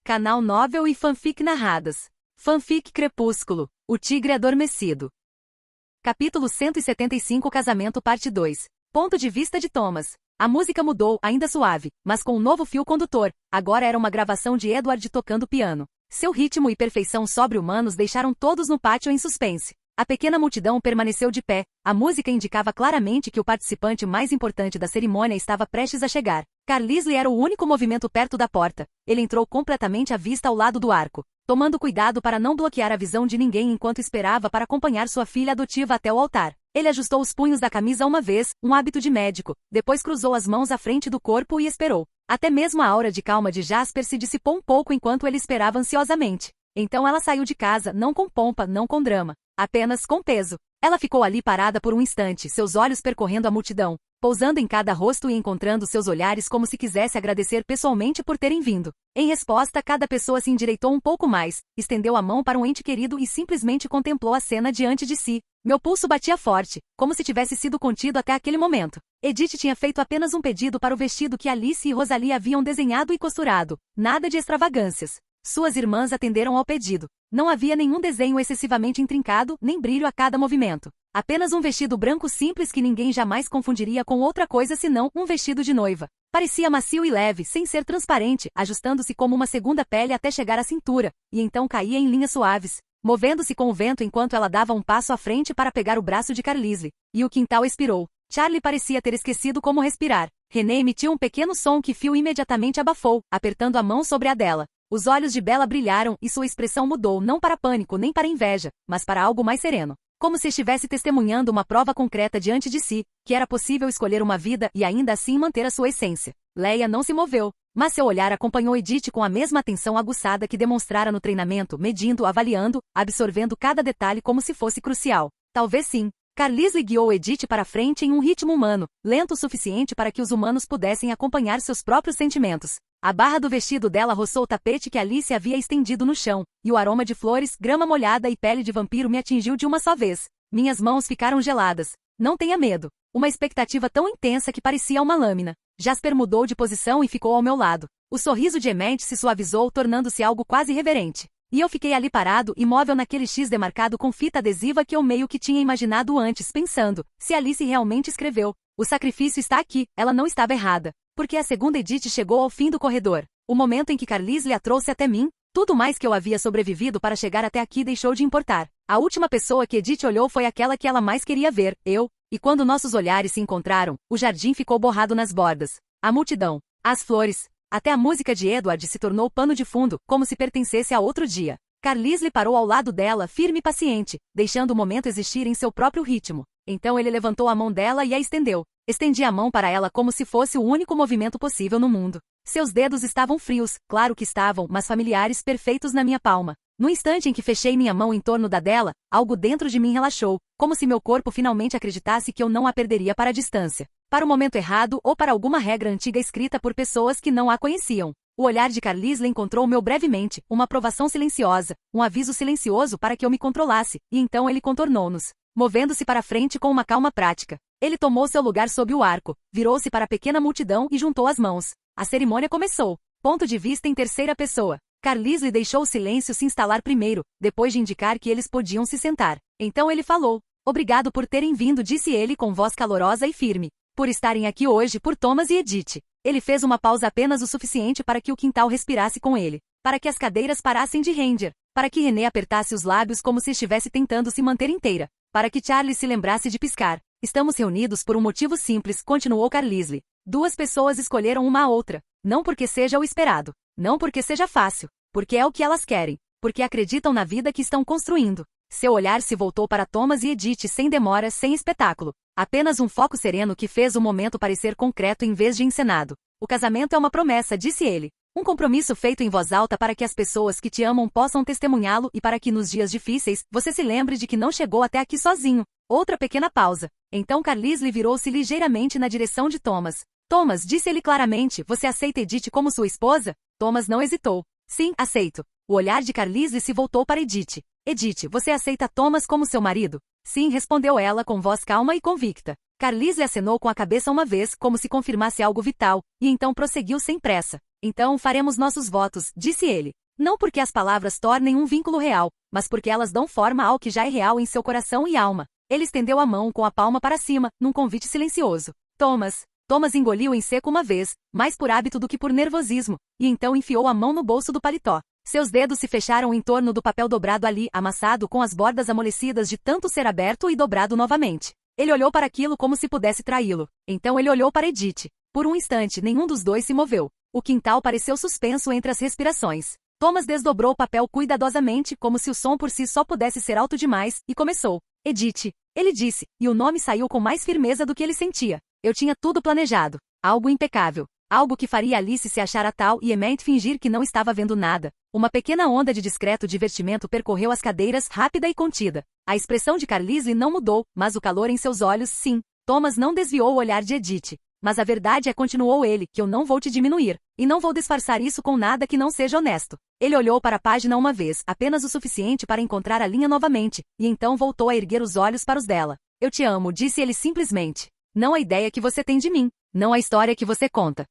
Canal Novel e Fanfic Narradas. Fanfic Crepúsculo, O Tigre Adormecido. Capítulo 175 Casamento Parte 2. Ponto de vista de Thomas. A música mudou, ainda suave, mas com um novo fio condutor. Agora era uma gravação de Edward tocando piano. Seu ritmo e perfeição sobre-humanos deixaram todos no pátio em suspense. A pequena multidão permaneceu de pé. A música indicava claramente que o participante mais importante da cerimônia estava prestes a chegar. Carlisle era o único movimento perto da porta. Ele entrou completamente à vista ao lado do arco, tomando cuidado para não bloquear a visão de ninguém enquanto esperava para acompanhar sua filha adotiva até o altar. Ele ajustou os punhos da camisa uma vez, um hábito de médico, depois cruzou as mãos à frente do corpo e esperou. Até mesmo a aura de calma de Jasper se dissipou um pouco enquanto ele esperava ansiosamente. Então ela saiu de casa, não com pompa, não com drama, apenas com peso. Ela ficou ali parada por um instante, seus olhos percorrendo a multidão, pousando em cada rosto e encontrando seus olhares como se quisesse agradecer pessoalmente por terem vindo. Em resposta, cada pessoa se endireitou um pouco mais, estendeu a mão para um ente querido e simplesmente contemplou a cena diante de si. Meu pulso batia forte, como se tivesse sido contido até aquele momento. Edith tinha feito apenas um pedido para o vestido que Alice e Rosalie haviam desenhado e costurado. Nada de extravagâncias. Suas irmãs atenderam ao pedido. Não havia nenhum desenho excessivamente intrincado, nem brilho a cada movimento. Apenas um vestido branco simples que ninguém jamais confundiria com outra coisa senão um vestido de noiva. Parecia macio e leve, sem ser transparente, ajustando-se como uma segunda pele até chegar à cintura, e então caía em linhas suaves, movendo-se com o vento enquanto ela dava um passo à frente para pegar o braço de Carlisle. E o quintal expirou. Charlie parecia ter esquecido como respirar. René emitiu um pequeno som que Phil imediatamente abafou, apertando a mão sobre a dela. Os olhos de Bella brilharam e sua expressão mudou não para pânico nem para inveja, mas para algo mais sereno. Como se estivesse testemunhando uma prova concreta diante de si, que era possível escolher uma vida e ainda assim manter a sua essência. Leia não se moveu, mas seu olhar acompanhou Edith com a mesma atenção aguçada que demonstrara no treinamento, medindo, avaliando, absorvendo cada detalhe como se fosse crucial. Talvez sim. Carlisle guiou Edith para frente em um ritmo humano, lento o suficiente para que os humanos pudessem acompanhar seus próprios sentimentos. A barra do vestido dela roçou o tapete que Alice havia estendido no chão, e o aroma de flores, grama molhada e pele de vampiro me atingiu de uma só vez. Minhas mãos ficaram geladas. Não tenha medo. Uma expectativa tão intensa que parecia uma lâmina. Jasper mudou de posição e ficou ao meu lado. O sorriso de Emmett se suavizou, tornando-se algo quase reverente. E eu fiquei ali parado, imóvel naquele X demarcado com fita adesiva que eu meio que tinha imaginado antes, pensando, se Alice realmente escreveu. O sacrifício está aqui, ela não estava errada. Porque a segunda Edith chegou ao fim do corredor. O momento em que Carlisle a trouxe até mim, tudo mais que eu havia sobrevivido para chegar até aqui deixou de importar. A última pessoa que Edith olhou foi aquela que ela mais queria ver, eu, e quando nossos olhares se encontraram, o jardim ficou borrado nas bordas. A multidão, as flores, até a música de Edward se tornou pano de fundo, como se pertencesse a outro dia. Carlisle parou ao lado dela, firme e paciente, deixando o momento existir em seu próprio ritmo. Então ele levantou a mão dela e a estendeu. Estendi a mão para ela como se fosse o único movimento possível no mundo. Seus dedos estavam frios, claro que estavam, mas familiares, perfeitos na minha palma. No instante em que fechei minha mão em torno da dela, algo dentro de mim relaxou, como se meu corpo finalmente acreditasse que eu não a perderia para a distância. Para o momento errado ou para alguma regra antiga escrita por pessoas que não a conheciam. O olhar de Carlisle encontrou-meu brevemente, uma aprovação silenciosa, um aviso silencioso para que eu me controlasse, e então ele contornou-nos, movendo-se para frente com uma calma prática. Ele tomou seu lugar sob o arco, virou-se para a pequena multidão e juntou as mãos. A cerimônia começou. Ponto de vista em terceira pessoa. Carlisle deixou o silêncio se instalar primeiro, depois de indicar que eles podiam se sentar. Então ele falou. Obrigado por terem vindo, disse ele com voz calorosa e firme. Por estarem aqui hoje por Thomas e Edith. Ele fez uma pausa apenas o suficiente para que o quintal respirasse com ele. Para que as cadeiras parassem de render. Para que René apertasse os lábios como se estivesse tentando se manter inteira. Para que Charlie se lembrasse de piscar. Estamos reunidos por um motivo simples, continuou Carlisle. Duas pessoas escolheram uma a outra. Não porque seja o esperado. Não porque seja fácil. Porque é o que elas querem. Porque acreditam na vida que estão construindo. Seu olhar se voltou para Thomas e Edith sem demora, sem espetáculo. Apenas um foco sereno que fez o momento parecer concreto em vez de encenado. O casamento é uma promessa, disse ele. Um compromisso feito em voz alta para que as pessoas que te amam possam testemunhá-lo e para que nos dias difíceis, você se lembre de que não chegou até aqui sozinho. Outra pequena pausa. Então Carlisle virou-se ligeiramente na direção de Thomas. Thomas, disse ele claramente, você aceita Edith como sua esposa? Thomas não hesitou. Sim, aceito. O olhar de Carlisle se voltou para Edith. Edith, você aceita Thomas como seu marido? Sim, respondeu ela com voz calma e convicta. Carlisle acenou com a cabeça uma vez, como se confirmasse algo vital, e então prosseguiu sem pressa. Então faremos nossos votos, disse ele. Não porque as palavras tornem um vínculo real, mas porque elas dão forma ao que já é real em seu coração e alma. Ele estendeu a mão com a palma para cima, num convite silencioso. Thomas engoliu em seco uma vez, mais por hábito do que por nervosismo, e então enfiou a mão no bolso do paletó. Seus dedos se fecharam em torno do papel dobrado ali, amassado com as bordas amolecidas de tanto ser aberto e dobrado novamente. Ele olhou para aquilo como se pudesse traí-lo. Então ele olhou para Edith. Por um instante, nenhum dos dois se moveu. O quintal pareceu suspenso entre as respirações. Thomas desdobrou o papel cuidadosamente, como se o som por si só pudesse ser alto demais, e começou. Edith, ele disse, e o nome saiu com mais firmeza do que ele sentia. Eu tinha tudo planejado. Algo impecável. Algo que faria Alice se achar a tal e Emmett fingir que não estava vendo nada. Uma pequena onda de discreto divertimento percorreu as cadeiras, rápida e contida. A expressão de Carlisle não mudou, mas o calor em seus olhos, sim. Thomas não desviou o olhar de Edith. Mas a verdade é, continuou ele, que eu não vou te diminuir. E não vou disfarçar isso com nada que não seja honesto. Ele olhou para a página uma vez, apenas o suficiente para encontrar a linha novamente, e então voltou a erguer os olhos para os dela. Eu te amo, disse ele simplesmente. Não a ideia que você tem de mim. Não a história que você conta.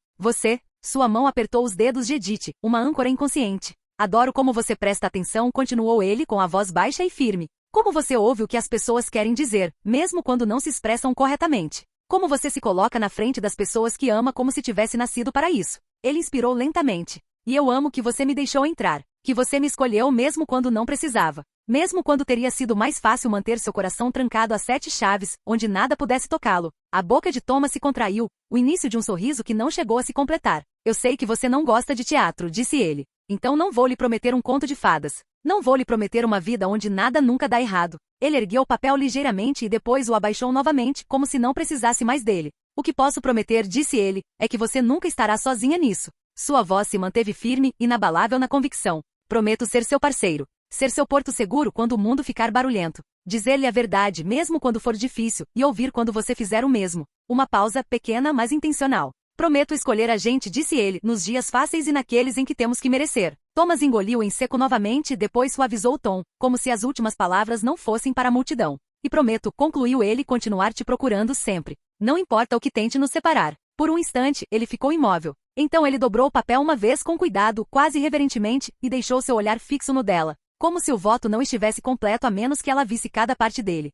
Sua mão apertou os dedos de Edith, uma âncora inconsciente. Adoro como você presta atenção, continuou ele com a voz baixa e firme. Como você ouve o que as pessoas querem dizer, mesmo quando não se expressam corretamente. Como você se coloca na frente das pessoas que ama como se tivesse nascido para isso. Ele inspirou lentamente. E eu amo que você me deixou entrar. Que você me escolheu mesmo quando não precisava. Mesmo quando teria sido mais fácil manter seu coração trancado a 7 chaves, onde nada pudesse tocá-lo. A boca de Thomas se contraiu, o início de um sorriso que não chegou a se completar. Eu sei que você não gosta de teatro, disse ele. Então não vou lhe prometer um conto de fadas. Não vou lhe prometer uma vida onde nada nunca dá errado. Ele ergueu o papel ligeiramente e depois o abaixou novamente, como se não precisasse mais dele. O que posso prometer, disse ele, é que você nunca estará sozinha nisso. Sua voz se manteve firme, inabalável na convicção. Prometo ser seu parceiro. Ser seu porto seguro quando o mundo ficar barulhento. Dizer-lhe a verdade mesmo quando for difícil, e ouvir quando você fizer o mesmo. Uma pausa, pequena mas intencional. Prometo escolher a gente, disse ele, nos dias fáceis e naqueles em que temos que merecer. Thomas engoliu em seco novamente e depois suavizou o tom, como se as últimas palavras não fossem para a multidão. E prometo, concluiu ele, continuar te procurando sempre. Não importa o que tente nos separar. Por um instante, ele ficou imóvel. Então ele dobrou o papel uma vez com cuidado, quase reverentemente, e deixou seu olhar fixo no dela. Como se o voto não estivesse completo a menos que ela visse cada parte dele.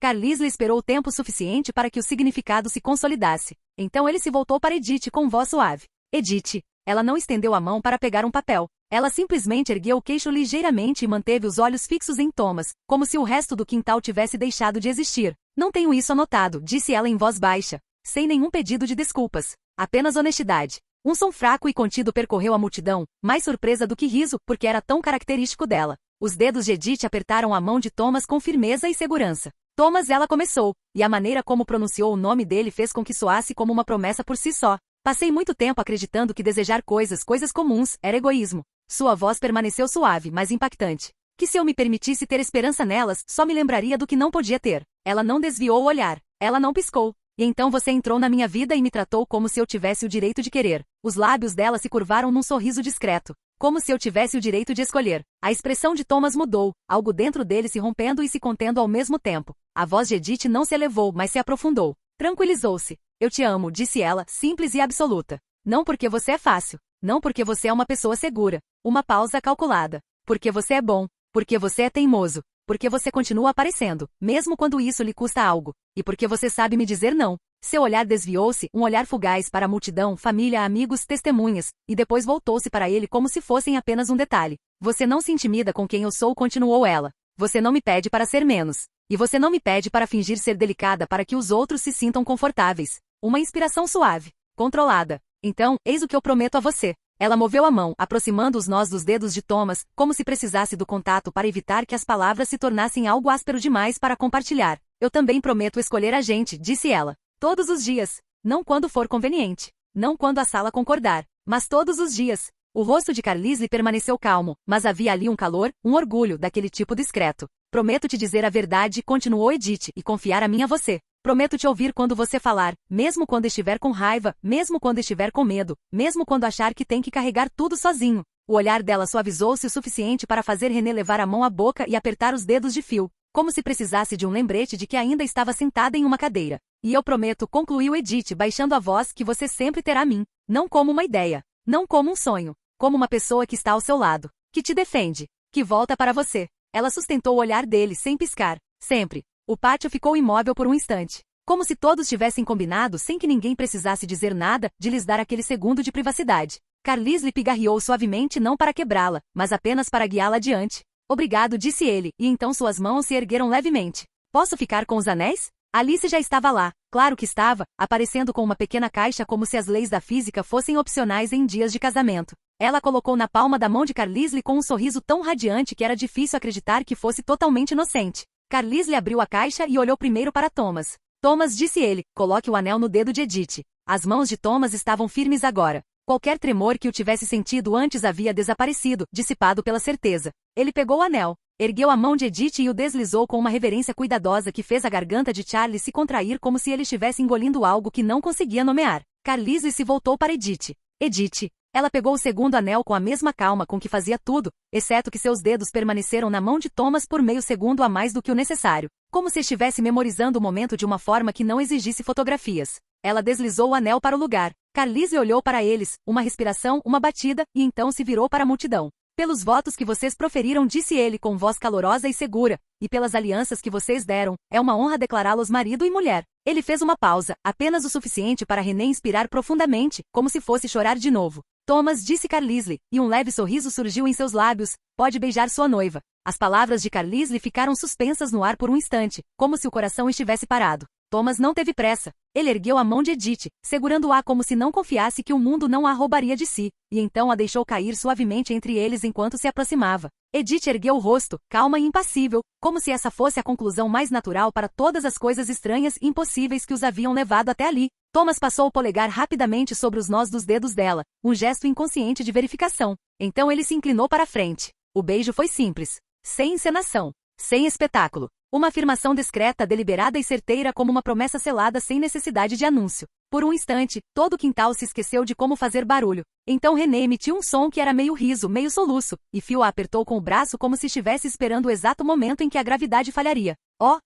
Carlisle esperou o tempo suficiente para que o significado se consolidasse. Então ele se voltou para Edith com voz suave. Edith. Ela não estendeu a mão para pegar um papel. Ela simplesmente ergueu o queixo ligeiramente e manteve os olhos fixos em Thomas, como se o resto do quintal tivesse deixado de existir. Não tenho isso anotado, disse ela em voz baixa. Sem nenhum pedido de desculpas. Apenas honestidade. Um som fraco e contido percorreu a multidão, mais surpresa do que riso, porque era tão característico dela. Os dedos de Edith apertaram a mão de Thomas com firmeza e segurança. Thomas, ela começou, e a maneira como pronunciou o nome dele fez com que soasse como uma promessa por si só. Passei muito tempo acreditando que desejar coisas comuns, era egoísmo. Sua voz permaneceu suave, mas impactante. Que se eu me permitisse ter esperança nelas, só me lembraria do que não podia ter. Ela não desviou o olhar. Ela não piscou. E então você entrou na minha vida e me tratou como se eu tivesse o direito de querer. Os lábios dela se curvaram num sorriso discreto. Como se eu tivesse o direito de escolher. A expressão de Thomas mudou, algo dentro dele se rompendo e se contendo ao mesmo tempo. A voz de Edith não se elevou, mas se aprofundou. Tranquilizou-se. Eu te amo, disse ela, simples e absoluta. Não porque você é fácil. Não porque você é uma pessoa segura. Uma pausa calculada. Porque você é bom. Porque você é teimoso. Porque você continua aparecendo, mesmo quando isso lhe custa algo. E porque você sabe me dizer não. Seu olhar desviou-se, um olhar fugaz para a multidão, família, amigos, testemunhas, e depois voltou-se para ele como se fossem apenas um detalhe. Você não se intimida com quem eu sou, continuou ela. Você não me pede para ser menos. E você não me pede para fingir ser delicada para que os outros se sintam confortáveis. Uma inspiração suave, controlada. Então, eis o que eu prometo a você. Ela moveu a mão, aproximando os nós dos dedos de Thomas, como se precisasse do contato para evitar que as palavras se tornassem algo áspero demais para compartilhar. Eu também prometo escolher a gente, disse ela. Todos os dias. Não quando for conveniente. Não quando a sala concordar. Mas todos os dias. O rosto de Carlisle permaneceu calmo, mas havia ali um calor, um orgulho, daquele tipo discreto. Prometo te dizer a verdade, continuou Edith, e confiar a mim a você. Prometo te ouvir quando você falar, mesmo quando estiver com raiva, mesmo quando estiver com medo, mesmo quando achar que tem que carregar tudo sozinho. O olhar dela suavizou-se o suficiente para fazer René levar a mão à boca e apertar os dedos de fio, como se precisasse de um lembrete de que ainda estava sentada em uma cadeira. E eu prometo, concluiu Edith baixando a voz, que você sempre terá a mim, não como uma ideia, Não como um sonho, como uma pessoa que está ao seu lado, que te defende, que volta para você. Ela sustentou o olhar dele sem piscar, sempre. O pátio ficou imóvel por um instante, como se todos tivessem combinado sem que ninguém precisasse dizer nada de lhes dar aquele segundo de privacidade. Carlisle pigarreou suavemente não para quebrá-la, mas apenas para guiá-la adiante. Obrigado, disse ele, e então suas mãos se ergueram levemente. Posso ficar com os anéis? Alice já estava lá, claro que estava, aparecendo com uma pequena caixa como se as leis da física fossem opcionais em dias de casamento. Ela colocou na palma da mão de Carlisle com um sorriso tão radiante que era difícil acreditar que fosse totalmente inocente. Carlisle abriu a caixa e olhou primeiro para Thomas. Thomas, disse ele, coloque o anel no dedo de Edith. As mãos de Thomas estavam firmes agora. Qualquer tremor que o tivesse sentido antes havia desaparecido, dissipado pela certeza. Ele pegou o anel, ergueu a mão de Edith e o deslizou com uma reverência cuidadosa que fez a garganta de Charlie se contrair como se ele estivesse engolindo algo que não conseguia nomear. Carlisle se voltou para Edith. Edith. Ela pegou o segundo anel com a mesma calma com que fazia tudo, exceto que seus dedos permaneceram na mão de Thomas por meio segundo a mais do que o necessário, como se estivesse memorizando o momento de uma forma que não exigisse fotografias. Ela deslizou o anel para o lugar. Carlisle olhou para eles, uma respiração, uma batida, e então se virou para a multidão. Pelos votos que vocês proferiram, disse ele com voz calorosa e segura, e pelas alianças que vocês deram, é uma honra declará-los marido e mulher. Ele fez uma pausa, apenas o suficiente para René inspirar profundamente, como se fosse chorar de novo. Thomas, disse Carlisle, e um leve sorriso surgiu em seus lábios, pode beijar sua noiva. As palavras de Carlisle ficaram suspensas no ar por um instante, como se o coração estivesse parado. Thomas não teve pressa. Ele ergueu a mão de Edith, segurando-a como se não confiasse que o mundo não a roubaria de si, e então a deixou cair suavemente entre eles enquanto se aproximava. Edith ergueu o rosto, calma e impassível, como se essa fosse a conclusão mais natural para todas as coisas estranhas e impossíveis que os haviam levado até ali. Thomas passou o polegar rapidamente sobre os nós dos dedos dela, um gesto inconsciente de verificação. Então ele se inclinou para a frente. O beijo foi simples, sem encenação, sem espetáculo. Uma afirmação discreta, deliberada e certeira como uma promessa selada sem necessidade de anúncio. Por um instante, todo o quintal se esqueceu de como fazer barulho. Então René emitiu um som que era meio riso, meio soluço, e Phil a apertou com o braço como se estivesse esperando o exato momento em que a gravidade falharia.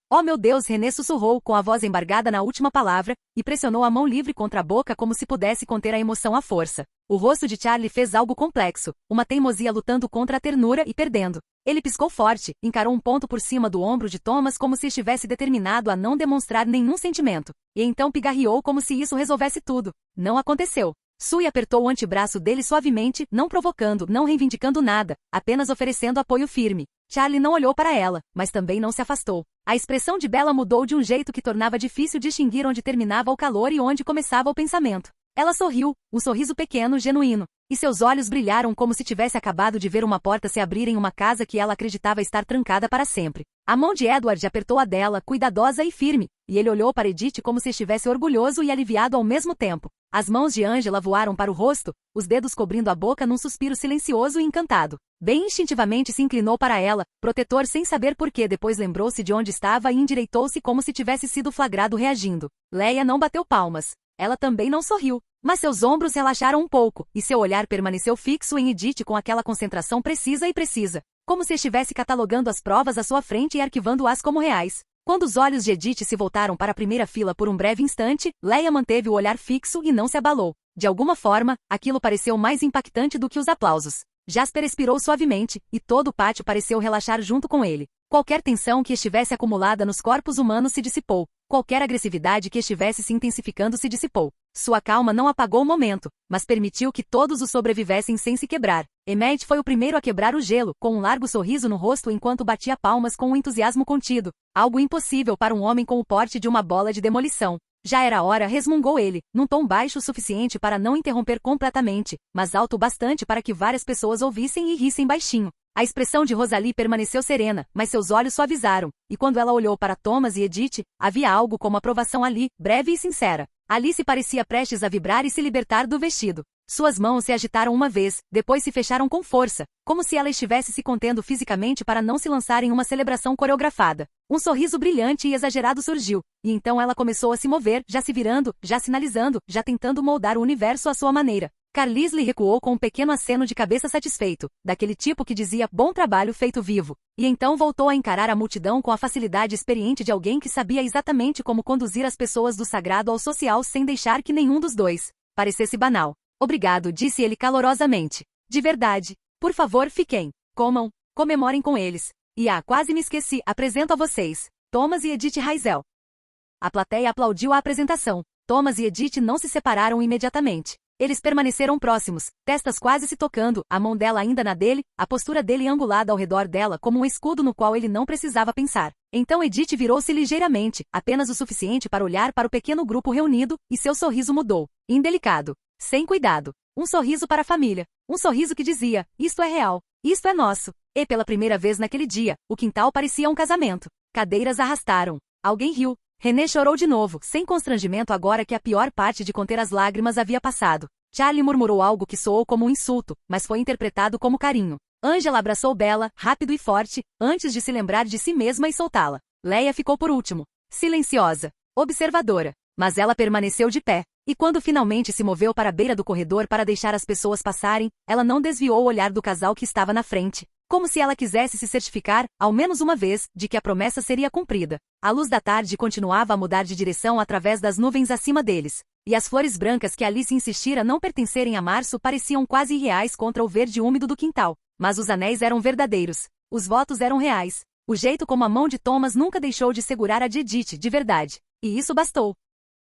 Oh meu Deus, René sussurrou com a voz embargada na última palavra, e pressionou a mão livre contra a boca como se pudesse conter a emoção à força. O rosto de Charlie fez algo complexo, uma teimosia lutando contra a ternura e perdendo. Ele piscou forte, encarou um ponto por cima do ombro de Thomas como se estivesse determinado a não demonstrar nenhum sentimento, e então pigarreou como se isso resolvesse tudo. Não aconteceu. Sue apertou o antebraço dele suavemente, não provocando, não reivindicando nada, apenas oferecendo apoio firme. Charlie não olhou para ela, mas também não se afastou. A expressão de Bella mudou de um jeito que tornava difícil distinguir onde terminava o calor e onde começava o pensamento. Ela sorriu, um sorriso pequeno, genuíno, e seus olhos brilharam como se tivesse acabado de ver uma porta se abrir em uma casa que ela acreditava estar trancada para sempre. A mão de Edward apertou a dela, cuidadosa e firme, e ele olhou para Edith como se estivesse orgulhoso e aliviado ao mesmo tempo. As mãos de Angela voaram para o rosto, os dedos cobrindo a boca num suspiro silencioso e encantado. Bem instintivamente se inclinou para ela, protetor sem saber por que, depois lembrou-se de onde estava e endireitou-se como se tivesse sido flagrado reagindo. Leia não bateu palmas. Ela também não sorriu, mas seus ombros relaxaram um pouco, e seu olhar permaneceu fixo em Edith com aquela concentração precisa, como se estivesse catalogando as provas à sua frente e arquivando-as como reais. Quando os olhos de Edith se voltaram para a primeira fila por um breve instante, Leia manteve o olhar fixo e não se abalou. De alguma forma, aquilo pareceu mais impactante do que os aplausos. Jasper expirou suavemente, e todo o pátio pareceu relaxar junto com ele. Qualquer tensão que estivesse acumulada nos corpos humanos se dissipou. Qualquer agressividade que estivesse se intensificando se dissipou. Sua calma não apagou o momento, mas permitiu que todos o sobrevivessem sem se quebrar. Emmett foi o primeiro a quebrar o gelo, com um largo sorriso no rosto enquanto batia palmas com um entusiasmo contido. Algo impossível para um homem com o porte de uma bola de demolição. Já era hora, resmungou ele, num tom baixo o suficiente para não interromper completamente, mas alto o bastante para que várias pessoas ouvissem e rissem baixinho. A expressão de Rosalie permaneceu serena, mas seus olhos suavizaram, e quando ela olhou para Thomas e Edith, havia algo como aprovação ali, breve e sincera. Alice parecia prestes a vibrar e se libertar do vestido. Suas mãos se agitaram uma vez, depois se fecharam com força, como se ela estivesse se contendo fisicamente para não se lançar em uma celebração coreografada. Um sorriso brilhante e exagerado surgiu, e então ela começou a se mover, já se virando, já sinalizando, já tentando moldar o universo à sua maneira. Carlisle recuou com um pequeno aceno de cabeça satisfeito, daquele tipo que dizia bom trabalho feito vivo, e então voltou a encarar a multidão com a facilidade experiente de alguém que sabia exatamente como conduzir as pessoas do sagrado ao social sem deixar que nenhum dos dois parecesse banal. Obrigado, disse ele calorosamente. De verdade. Por favor, fiquem. Comam. Comemorem com eles. E quase me esqueci, apresento a vocês. Thomas e Edith Raisel. A plateia aplaudiu a apresentação. Thomas e Edith não se separaram imediatamente. Eles permaneceram próximos, testas quase se tocando, a mão dela ainda na dele, a postura dele angulada ao redor dela como um escudo no qual ele não precisava pensar. Então Edith virou-se ligeiramente, apenas o suficiente para olhar para o pequeno grupo reunido, e seu sorriso mudou. Indelicado. Sem cuidado. Um sorriso para a família. Um sorriso que dizia, isto é real. Isto é nosso. E pela primeira vez naquele dia, o quintal parecia um casamento. Cadeiras arrastaram. Alguém riu. René chorou de novo, sem constrangimento agora que a pior parte de conter as lágrimas havia passado. Charlie murmurou algo que soou como um insulto, mas foi interpretado como carinho. Angela abraçou Bella, rápido e forte, antes de se lembrar de si mesma e soltá-la. Leia ficou por último. Silenciosa. Observadora. Mas ela permaneceu de pé. E quando finalmente se moveu para a beira do corredor para deixar as pessoas passarem, ela não desviou o olhar do casal que estava na frente. Como se ela quisesse se certificar, ao menos uma vez, de que a promessa seria cumprida. A luz da tarde continuava a mudar de direção através das nuvens acima deles. E as flores brancas que Alice insistira não pertencerem a março pareciam quase irreais contra o verde úmido do quintal. Mas os anéis eram verdadeiros. Os votos eram reais. O jeito como a mão de Thomas nunca deixou de segurar a de Edith, de verdade. E isso bastou.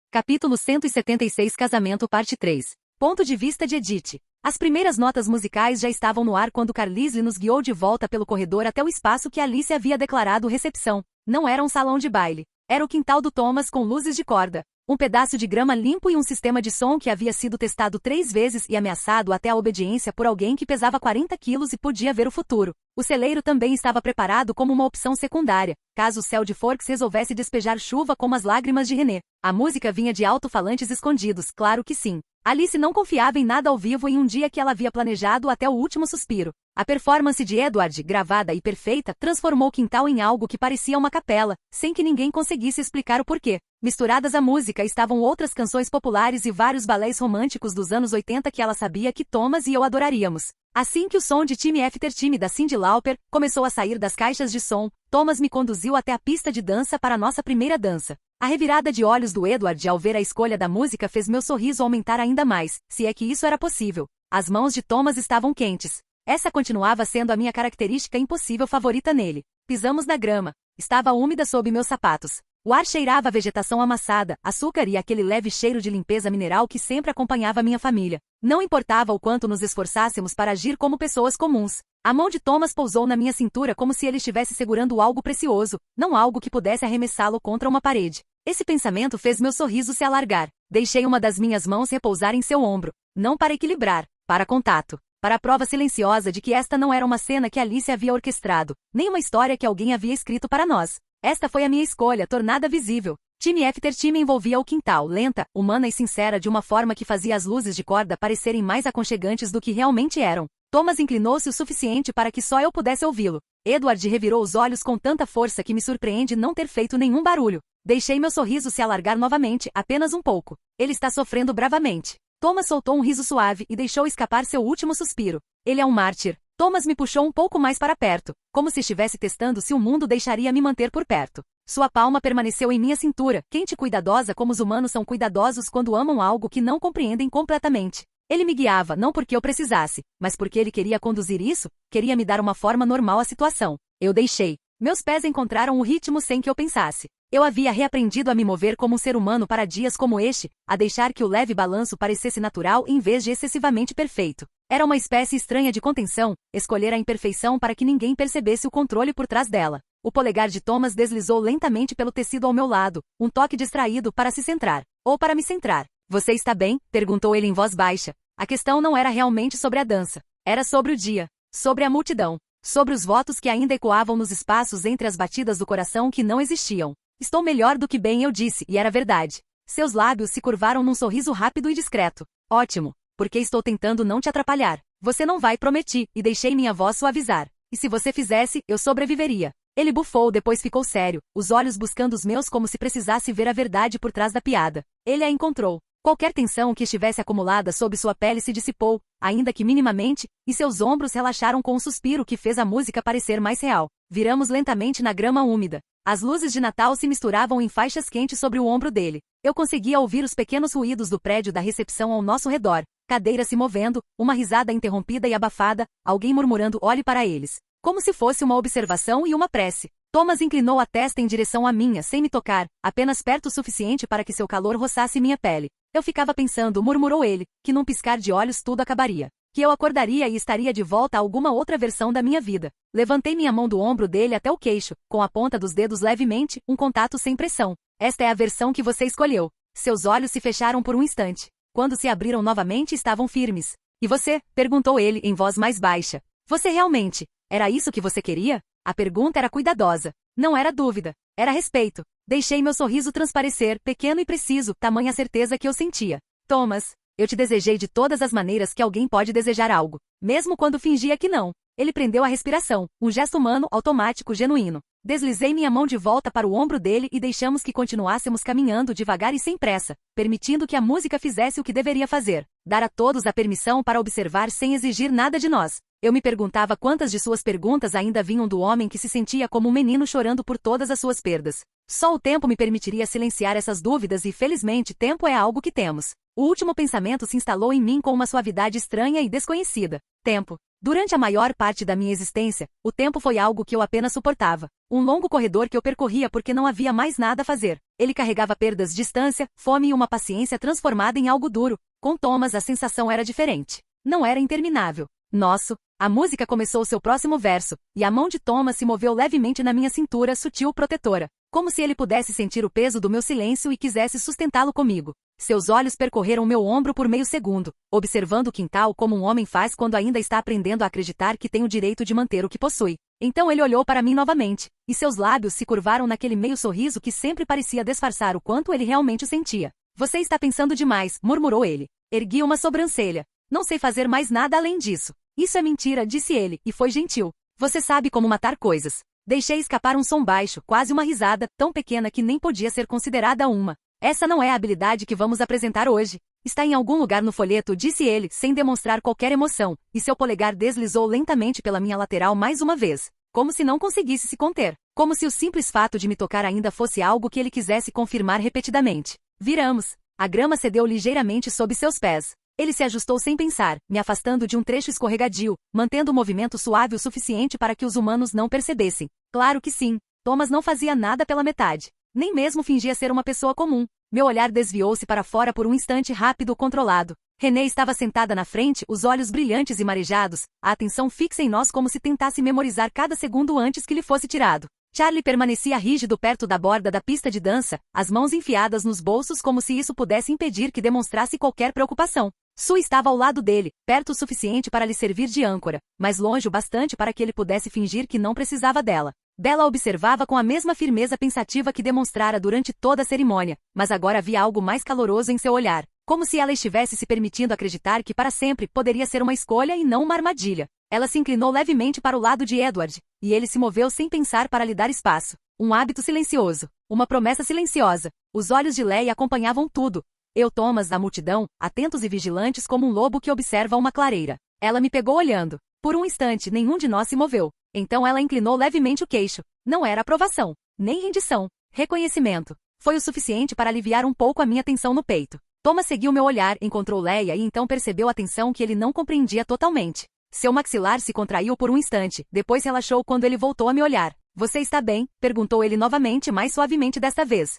Capítulo 176 Casamento Parte 3. Ponto de vista de Edith. As primeiras notas musicais já estavam no ar quando Carlisle nos guiou de volta pelo corredor até o espaço que Alice havia declarado recepção. Não era um salão de baile. Era o quintal do Thomas com luzes de corda. Um pedaço de grama limpo e um sistema de som que havia sido testado 3 vezes e ameaçado até a obediência por alguém que pesava 40 quilos e podia ver o futuro. O celeiro também estava preparado como uma opção secundária, caso o céu de Forks resolvesse despejar chuva como as lágrimas de René. A música vinha de alto-falantes escondidos, claro que sim. Alice não confiava em nada ao vivo em um dia que ela havia planejado até o último suspiro. A performance de Edward, gravada e perfeita, transformou o quintal em algo que parecia uma capela, sem que ninguém conseguisse explicar o porquê. Misturadas à música estavam outras canções populares e vários balés românticos dos anos 80 que ela sabia que Thomas e eu adoraríamos. Assim que o som de Time After Time da Cyndi Lauper começou a sair das caixas de som, Thomas me conduziu até a pista de dança para a nossa primeira dança. A revirada de olhos do Edward ao ver a escolha da música fez meu sorriso aumentar ainda mais, se é que isso era possível. As mãos de Thomas estavam quentes. Essa continuava sendo a minha característica impossível favorita nele. Pisamos na grama. Estava úmida sob meus sapatos. O ar cheirava a vegetação amassada, açúcar e aquele leve cheiro de limpeza mineral que sempre acompanhava minha família. Não importava o quanto nos esforçássemos para agir como pessoas comuns. A mão de Thomas pousou na minha cintura como se ele estivesse segurando algo precioso, não algo que pudesse arremessá-lo contra uma parede. Esse pensamento fez meu sorriso se alargar. Deixei uma das minhas mãos repousar em seu ombro. Não para equilibrar, para contato. Para a prova silenciosa de que esta não era uma cena que Alice havia orquestrado, nem uma história que alguém havia escrito para nós. Esta foi a minha escolha, tornada visível. Time After Time envolvia o quintal, lenta, humana e sincera de uma forma que fazia as luzes de corda parecerem mais aconchegantes do que realmente eram. Thomas inclinou-se o suficiente para que só eu pudesse ouvi-lo. Edward revirou os olhos com tanta força que me surpreende não ter feito nenhum barulho. Deixei meu sorriso se alargar novamente, apenas um pouco. Ele está sofrendo bravamente. Thomas soltou um riso suave e deixou escapar seu último suspiro. Ele é um mártir. Thomas me puxou um pouco mais para perto, como se estivesse testando se o mundo deixaria me manter por perto. Sua palma permaneceu em minha cintura, quente e cuidadosa como os humanos são cuidadosos quando amam algo que não compreendem completamente. Ele me guiava não porque eu precisasse, mas porque ele queria conduzir isso, queria me dar uma forma normal à situação. Eu deixei. Meus pés encontraram o ritmo sem que eu pensasse. Eu havia reaprendido a me mover como um ser humano para dias como este, a deixar que o leve balanço parecesse natural em vez de excessivamente perfeito. Era uma espécie estranha de contenção, escolher a imperfeição para que ninguém percebesse o controle por trás dela. O polegar de Thomas deslizou lentamente pelo tecido ao meu lado, um toque distraído para se centrar. Ou para me centrar. Você está bem? Perguntou ele em voz baixa. A questão não era realmente sobre a dança. Era sobre o dia. Sobre a multidão. Sobre os votos que ainda ecoavam nos espaços entre as batidas do coração que não existiam. Estou melhor do que bem, eu disse, e era verdade. Seus lábios se curvaram num sorriso rápido e discreto. Ótimo, porque estou tentando não te atrapalhar. Você não vai, prometi, e deixei minha voz suavizar. E se você fizesse, eu sobreviveria. Ele bufou, depois ficou sério, os olhos buscando os meus como se precisasse ver a verdade por trás da piada. Ele a encontrou. Qualquer tensão que estivesse acumulada sob sua pele se dissipou, ainda que minimamente, e seus ombros relaxaram com um suspiro que fez a música parecer mais real. Viramos lentamente na grama úmida. As luzes de Natal se misturavam em faixas quentes sobre o ombro dele. Eu conseguia ouvir os pequenos ruídos do prédio da recepção ao nosso redor. Cadeira se movendo, uma risada interrompida e abafada, alguém murmurando olhe para eles. Como se fosse uma observação e uma prece. Thomas inclinou a testa em direção à minha, sem me tocar, apenas perto o suficiente para que seu calor roçasse minha pele. Eu ficava pensando, murmurou ele, que num piscar de olhos tudo acabaria. Que eu acordaria e estaria de volta a alguma outra versão da minha vida. Levantei minha mão do ombro dele até o queixo, com a ponta dos dedos levemente, um contato sem pressão. Esta é a versão que você escolheu. Seus olhos se fecharam por um instante. Quando se abriram novamente estavam firmes. E você? Perguntou ele em voz mais baixa. Você realmente? Era isso que você queria? A pergunta era cuidadosa. Não era dúvida. Era respeito. Deixei meu sorriso transparecer, pequeno e preciso, tamanha certeza que eu sentia. Thomas, eu te desejei de todas as maneiras que alguém pode desejar algo, mesmo quando fingia que não. Ele prendeu a respiração, um gesto humano, automático, genuíno. Deslizei minha mão de volta para o ombro dele e deixamos que continuássemos caminhando devagar e sem pressa, permitindo que a música fizesse o que deveria fazer. Dar a todos a permissão para observar sem exigir nada de nós. Eu me perguntava quantas de suas perguntas ainda vinham do homem que se sentia como um menino chorando por todas as suas perdas. Só o tempo me permitiria silenciar essas dúvidas e, felizmente, tempo é algo que temos. O último pensamento se instalou em mim com uma suavidade estranha e desconhecida. Tempo. Durante a maior parte da minha existência, o tempo foi algo que eu apenas suportava. Um longo corredor que eu percorria porque não havia mais nada a fazer. Ele carregava perdas, distância, fome e uma paciência transformada em algo duro. Com Thomas a sensação era diferente. Não era interminável. A música começou seu próximo verso, e a mão de Thomas se moveu levemente na minha cintura sutil protetora, como se ele pudesse sentir o peso do meu silêncio e quisesse sustentá-lo comigo. Seus olhos percorreram meu ombro por meio segundo, observando o quintal como um homem faz quando ainda está aprendendo a acreditar que tem o direito de manter o que possui. Então ele olhou para mim novamente, e seus lábios se curvaram naquele meio sorriso que sempre parecia disfarçar o quanto ele realmente o sentia. Você está pensando demais, murmurou ele. Ergui uma sobrancelha. Não sei fazer mais nada além disso. Isso é mentira, disse ele, e foi gentil. Você sabe como matar coisas. Deixei escapar um som baixo, quase uma risada, tão pequena que nem podia ser considerada uma. Essa não é a habilidade que vamos apresentar hoje. Está em algum lugar no folheto, disse ele, sem demonstrar qualquer emoção, e seu polegar deslizou lentamente pela minha lateral mais uma vez, como se não conseguisse se conter, como se o simples fato de me tocar ainda fosse algo que ele quisesse confirmar repetidamente. Viramos. A grama cedeu ligeiramente sob seus pés. Ele se ajustou sem pensar, me afastando de um trecho escorregadio, mantendo o movimento suave o suficiente para que os humanos não percebessem. Claro que sim. Thomas não fazia nada pela metade. Nem mesmo fingia ser uma pessoa comum. Meu olhar desviou-se para fora por um instante rápido e controlado. Renée estava sentada na frente, os olhos brilhantes e marejados, a atenção fixa em nós como se tentasse memorizar cada segundo antes que lhe fosse tirado. Charlie permanecia rígido perto da borda da pista de dança, as mãos enfiadas nos bolsos como se isso pudesse impedir que demonstrasse qualquer preocupação. Sue estava ao lado dele, perto o suficiente para lhe servir de âncora, mas longe o bastante para que ele pudesse fingir que não precisava dela. Bella observava com a mesma firmeza pensativa que demonstrara durante toda a cerimônia, mas agora havia algo mais caloroso em seu olhar, como se ela estivesse se permitindo acreditar que para sempre poderia ser uma escolha e não uma armadilha. Ela se inclinou levemente para o lado de Edward, e ele se moveu sem pensar para lhe dar espaço. Um hábito silencioso, uma promessa silenciosa. Os olhos de Leia acompanhavam tudo. Eu, Thomas, da multidão, atentos e vigilantes como um lobo que observa uma clareira. Ela me pegou olhando. Por um instante, nenhum de nós se moveu. Então ela inclinou levemente o queixo. Não era aprovação, nem rendição. Reconhecimento. Foi o suficiente para aliviar um pouco a minha tensão no peito. Thomas seguiu meu olhar, encontrou Leia e então percebeu a tensão que ele não compreendia totalmente. Seu maxilar se contraiu por um instante, depois relaxou quando ele voltou a me olhar. Você está bem? Perguntou ele novamente, mais suavemente desta vez.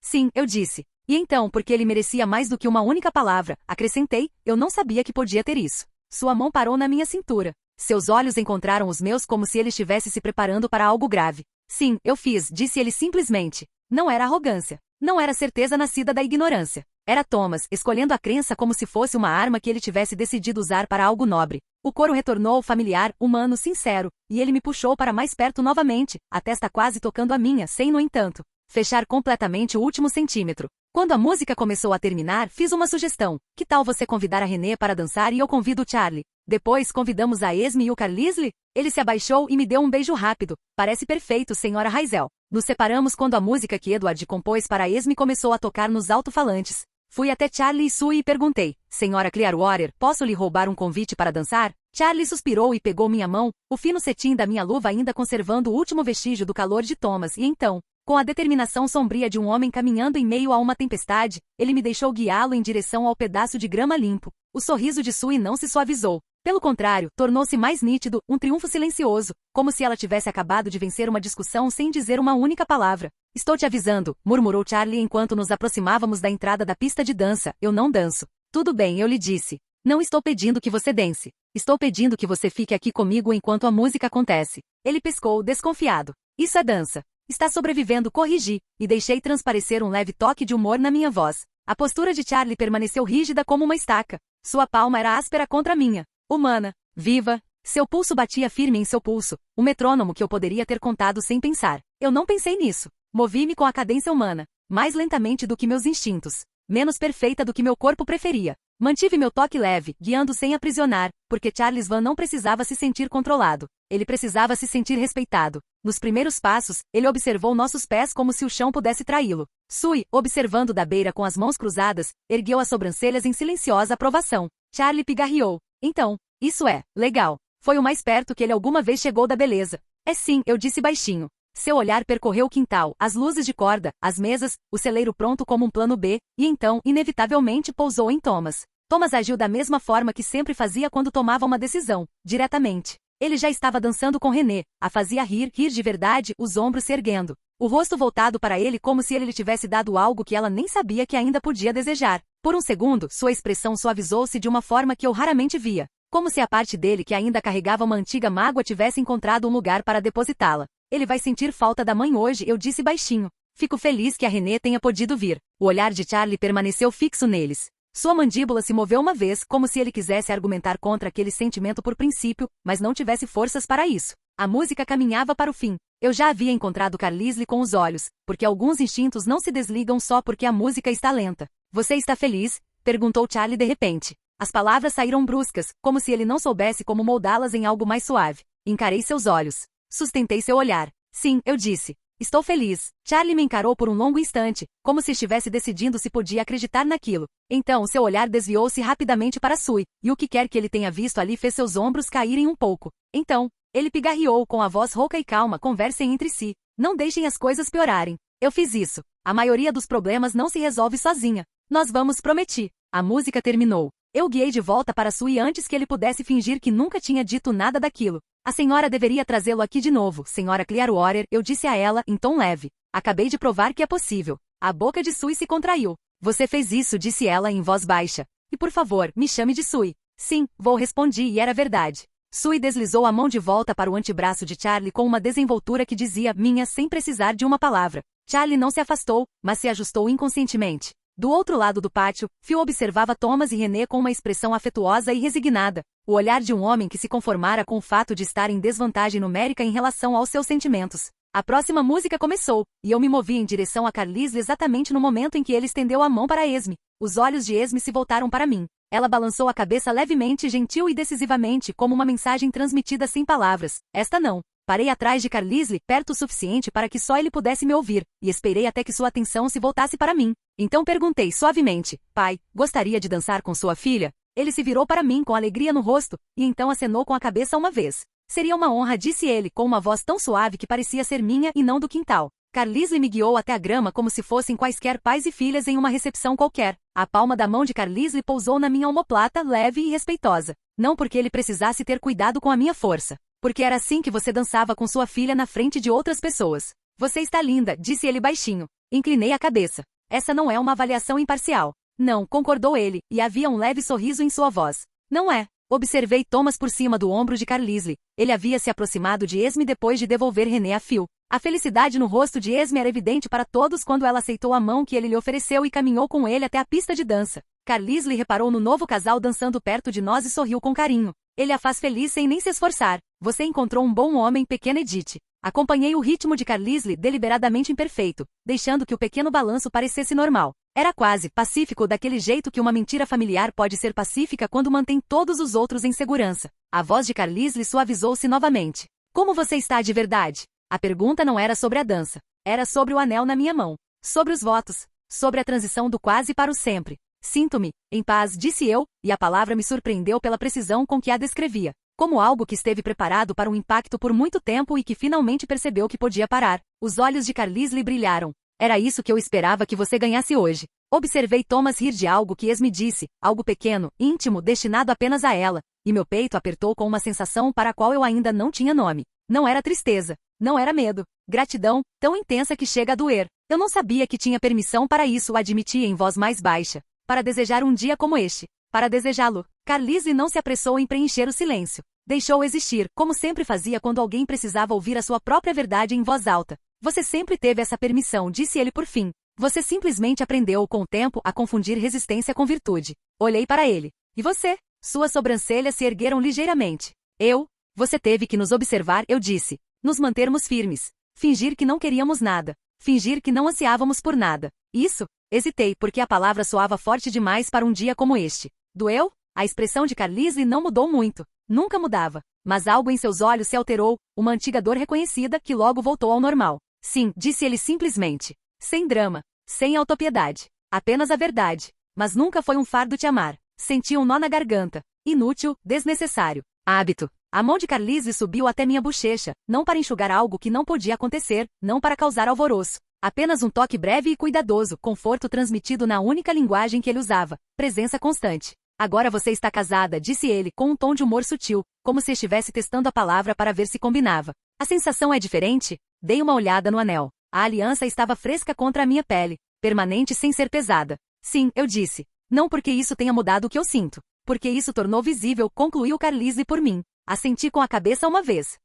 Sim, eu disse. E então, porque ele merecia mais do que uma única palavra, acrescentei, eu não sabia que podia ter isso. Sua mão parou na minha cintura. Seus olhos encontraram os meus como se ele estivesse se preparando para algo grave. Sim, eu fiz, disse ele simplesmente. Não era arrogância. Não era certeza nascida da ignorância. Era Thomas, escolhendo a crença como se fosse uma arma que ele tivesse decidido usar para algo nobre. O coro retornou familiar, humano, sincero, e ele me puxou para mais perto novamente, a testa quase tocando a minha, sem, no entanto, fechar completamente o último centímetro. Quando a música começou a terminar, fiz uma sugestão. Que tal você convidar a Renée para dançar e eu convido o Charlie? Depois convidamos a Esme e o Carlisle? Ele se abaixou e me deu um beijo rápido. Parece perfeito, senhora Hazel. Nos separamos quando a música que Edward compôs para Esme começou a tocar nos alto-falantes. Fui até Charlie e Sue e perguntei, senhora Clearwater, posso lhe roubar um convite para dançar? Charlie suspirou e pegou minha mão, o fino cetim da minha luva ainda conservando o último vestígio do calor de Thomas e então, com a determinação sombria de um homem caminhando em meio a uma tempestade, ele me deixou guiá-lo em direção ao pedaço de grama limpo. O sorriso de Sui não se suavizou. Pelo contrário, tornou-se mais nítido, um triunfo silencioso, como se ela tivesse acabado de vencer uma discussão sem dizer uma única palavra. Estou te avisando, murmurou Charlie enquanto nos aproximávamos da entrada da pista de dança. Eu não danço. Tudo bem, eu lhe disse. Não estou pedindo que você dance. Estou pedindo que você fique aqui comigo enquanto a música acontece. Ele piscou, desconfiado. Isso é dança. Está sobrevivendo, corrigi, e deixei transparecer um leve toque de humor na minha voz. A postura de Charlie permaneceu rígida como uma estaca. Sua palma era áspera contra a minha. Humana. Viva. Seu pulso batia firme em seu pulso, um metrônomo que eu poderia ter contado sem pensar. Eu não pensei nisso. Movi-me com a cadência humana, mais lentamente do que meus instintos, menos perfeita do que meu corpo preferia. Mantive meu toque leve, guiando sem aprisionar, porque Charles Van não precisava se sentir controlado. Ele precisava se sentir respeitado. Nos primeiros passos, ele observou nossos pés como se o chão pudesse traí-lo. Sui, observando da beira com as mãos cruzadas, ergueu as sobrancelhas em silenciosa aprovação. Charlie pigarreou. Então, isso é legal. Foi o mais perto que ele alguma vez chegou da beleza. É sim, eu disse baixinho. Seu olhar percorreu o quintal, as luzes de corda, as mesas, o celeiro pronto como um plano B, e então, inevitavelmente, pousou em Thomas. Thomas agiu da mesma forma que sempre fazia quando tomava uma decisão, diretamente. Ele já estava dançando com René, a fazia rir de verdade, os ombros se erguendo. O rosto voltado para ele como se ele lhe tivesse dado algo que ela nem sabia que ainda podia desejar. Por um segundo, sua expressão suavizou-se de uma forma que eu raramente via. Como se a parte dele que ainda carregava uma antiga mágoa tivesse encontrado um lugar para depositá-la. Ele vai sentir falta da mãe hoje, eu disse baixinho. Fico feliz que a René tenha podido vir. O olhar de Charlie permaneceu fixo neles. Sua mandíbula se moveu uma vez, como se ele quisesse argumentar contra aquele sentimento por princípio, mas não tivesse forças para isso. A música caminhava para o fim. Eu já havia encontrado Carlisle com os olhos, porque alguns instintos não se desligam só porque a música está lenta. Você está feliz? Perguntou Charlie de repente. As palavras saíram bruscas, como se ele não soubesse como moldá-las em algo mais suave. Encarei seus olhos. Sustentei seu olhar. Sim, eu disse. Estou feliz. Charlie me encarou por um longo instante, como se estivesse decidindo se podia acreditar naquilo. Então seu olhar desviou-se rapidamente para Sui, e o que quer que ele tenha visto ali fez seus ombros caírem um pouco. Então, ele pigarreou com a voz rouca e calma. Conversem entre si. Não deixem as coisas piorarem. Eu fiz isso. A maioria dos problemas não se resolve sozinha. Nós vamos, prometi. A música terminou. Eu guiei de volta para Sui antes que ele pudesse fingir que nunca tinha dito nada daquilo. A senhora deveria trazê-lo aqui de novo, senhora Clearwater, eu disse a ela, em tom leve. Acabei de provar que é possível. A boca de Sui se contraiu. Você fez isso, disse ela em voz baixa. E por favor, me chame de Sui. Sim, vou, respondi e era verdade. Sui deslizou a mão de volta para o antebraço de Charlie com uma desenvoltura que dizia minha sem precisar de uma palavra. Charlie não se afastou, mas se ajustou inconscientemente. Do outro lado do pátio, Phil observava Thomas e René com uma expressão afetuosa e resignada. O olhar de um homem que se conformara com o fato de estar em desvantagem numérica em relação aos seus sentimentos. A próxima música começou, e eu me movi em direção a Carlisle exatamente no momento em que ele estendeu a mão para Esme. Os olhos de Esme se voltaram para mim. Ela balançou a cabeça levemente, gentil e decisivamente, como uma mensagem transmitida sem palavras. Esta não. Parei atrás de Carlisle, perto o suficiente para que só ele pudesse me ouvir, e esperei até que sua atenção se voltasse para mim. Então perguntei suavemente, pai, gostaria de dançar com sua filha? Ele se virou para mim com alegria no rosto, e então acenou com a cabeça uma vez. Seria uma honra, disse ele, com uma voz tão suave que parecia ser minha e não do quintal. Carlisle me guiou até a grama como se fossem quaisquer pais e filhas em uma recepção qualquer. A palma da mão de Carlisle pousou na minha omoplata, leve e respeitosa. Não porque ele precisasse ter cuidado com a minha força. Porque era assim que você dançava com sua filha na frente de outras pessoas. Você está linda, disse ele baixinho. Inclinei a cabeça. Essa não é uma avaliação imparcial. Não, concordou ele, e havia um leve sorriso em sua voz. Não é. Observei Thomas por cima do ombro de Carlisle. Ele havia se aproximado de Esme depois de devolver René a Phil. A felicidade no rosto de Esme era evidente para todos quando ela aceitou a mão que ele lhe ofereceu e caminhou com ele até a pista de dança. Carlisle reparou no novo casal dançando perto de nós e sorriu com carinho. Ele a faz feliz sem nem se esforçar. Você encontrou um bom homem, pequena Edith. Acompanhei o ritmo de Carlisle deliberadamente imperfeito, deixando que o pequeno balanço parecesse normal. Era quase pacífico daquele jeito que uma mentira familiar pode ser pacífica quando mantém todos os outros em segurança. A voz de Carlisle suavizou-se novamente. Como você está de verdade? A pergunta não era sobre a dança. Era sobre o anel na minha mão. Sobre os votos. Sobre a transição do quase para o sempre. Sinto-me, em paz, disse eu, e a palavra me surpreendeu pela precisão com que a descrevia. Como algo que esteve preparado para um impacto por muito tempo e que finalmente percebeu que podia parar. Os olhos de Carlisle brilharam. Era isso que eu esperava que você ganhasse hoje. Observei Thomas rir de algo que ex me disse, algo pequeno, íntimo, destinado apenas a ela, e meu peito apertou com uma sensação para a qual eu ainda não tinha nome. Não era tristeza, não era medo, gratidão, tão intensa que chega a doer. Eu não sabia que tinha permissão para isso, admiti em voz mais baixa. Para desejar um dia como este. Para desejá-lo. Carlisle não se apressou em preencher o silêncio. Deixou existir, como sempre fazia quando alguém precisava ouvir a sua própria verdade em voz alta. Você sempre teve essa permissão, disse ele por fim. Você simplesmente aprendeu com o tempo a confundir resistência com virtude. Olhei para ele. E você? Suas sobrancelhas se ergueram ligeiramente. Você teve que nos observar, eu disse. Nos mantermos firmes. Fingir que não queríamos nada. Fingir que não ansiávamos por nada. Isso? Hesitei porque a palavra soava forte demais para um dia como este. Doeu? A expressão de Carlisle não mudou muito. Nunca mudava. Mas algo em seus olhos se alterou, uma antiga dor reconhecida que logo voltou ao normal. Sim, disse ele simplesmente. Sem drama. Sem autopiedade. Apenas a verdade. Mas nunca foi um fardo te amar. Senti um nó na garganta. Inútil, desnecessário. Hábito. A mão de Carlisle subiu até minha bochecha, não para enxugar algo que não podia acontecer, não para causar alvoroço. Apenas um toque breve e cuidadoso, conforto transmitido na única linguagem que ele usava, presença constante. Agora você está casada, disse ele, com um tom de humor sutil, como se estivesse testando a palavra para ver se combinava. A sensação é diferente? Dei uma olhada no anel. A aliança estava fresca contra a minha pele, permanente sem ser pesada. Sim, eu disse. Não porque isso tenha mudado o que eu sinto. Porque isso tornou visível, concluiu Carlisle por mim. Assenti com a cabeça uma vez.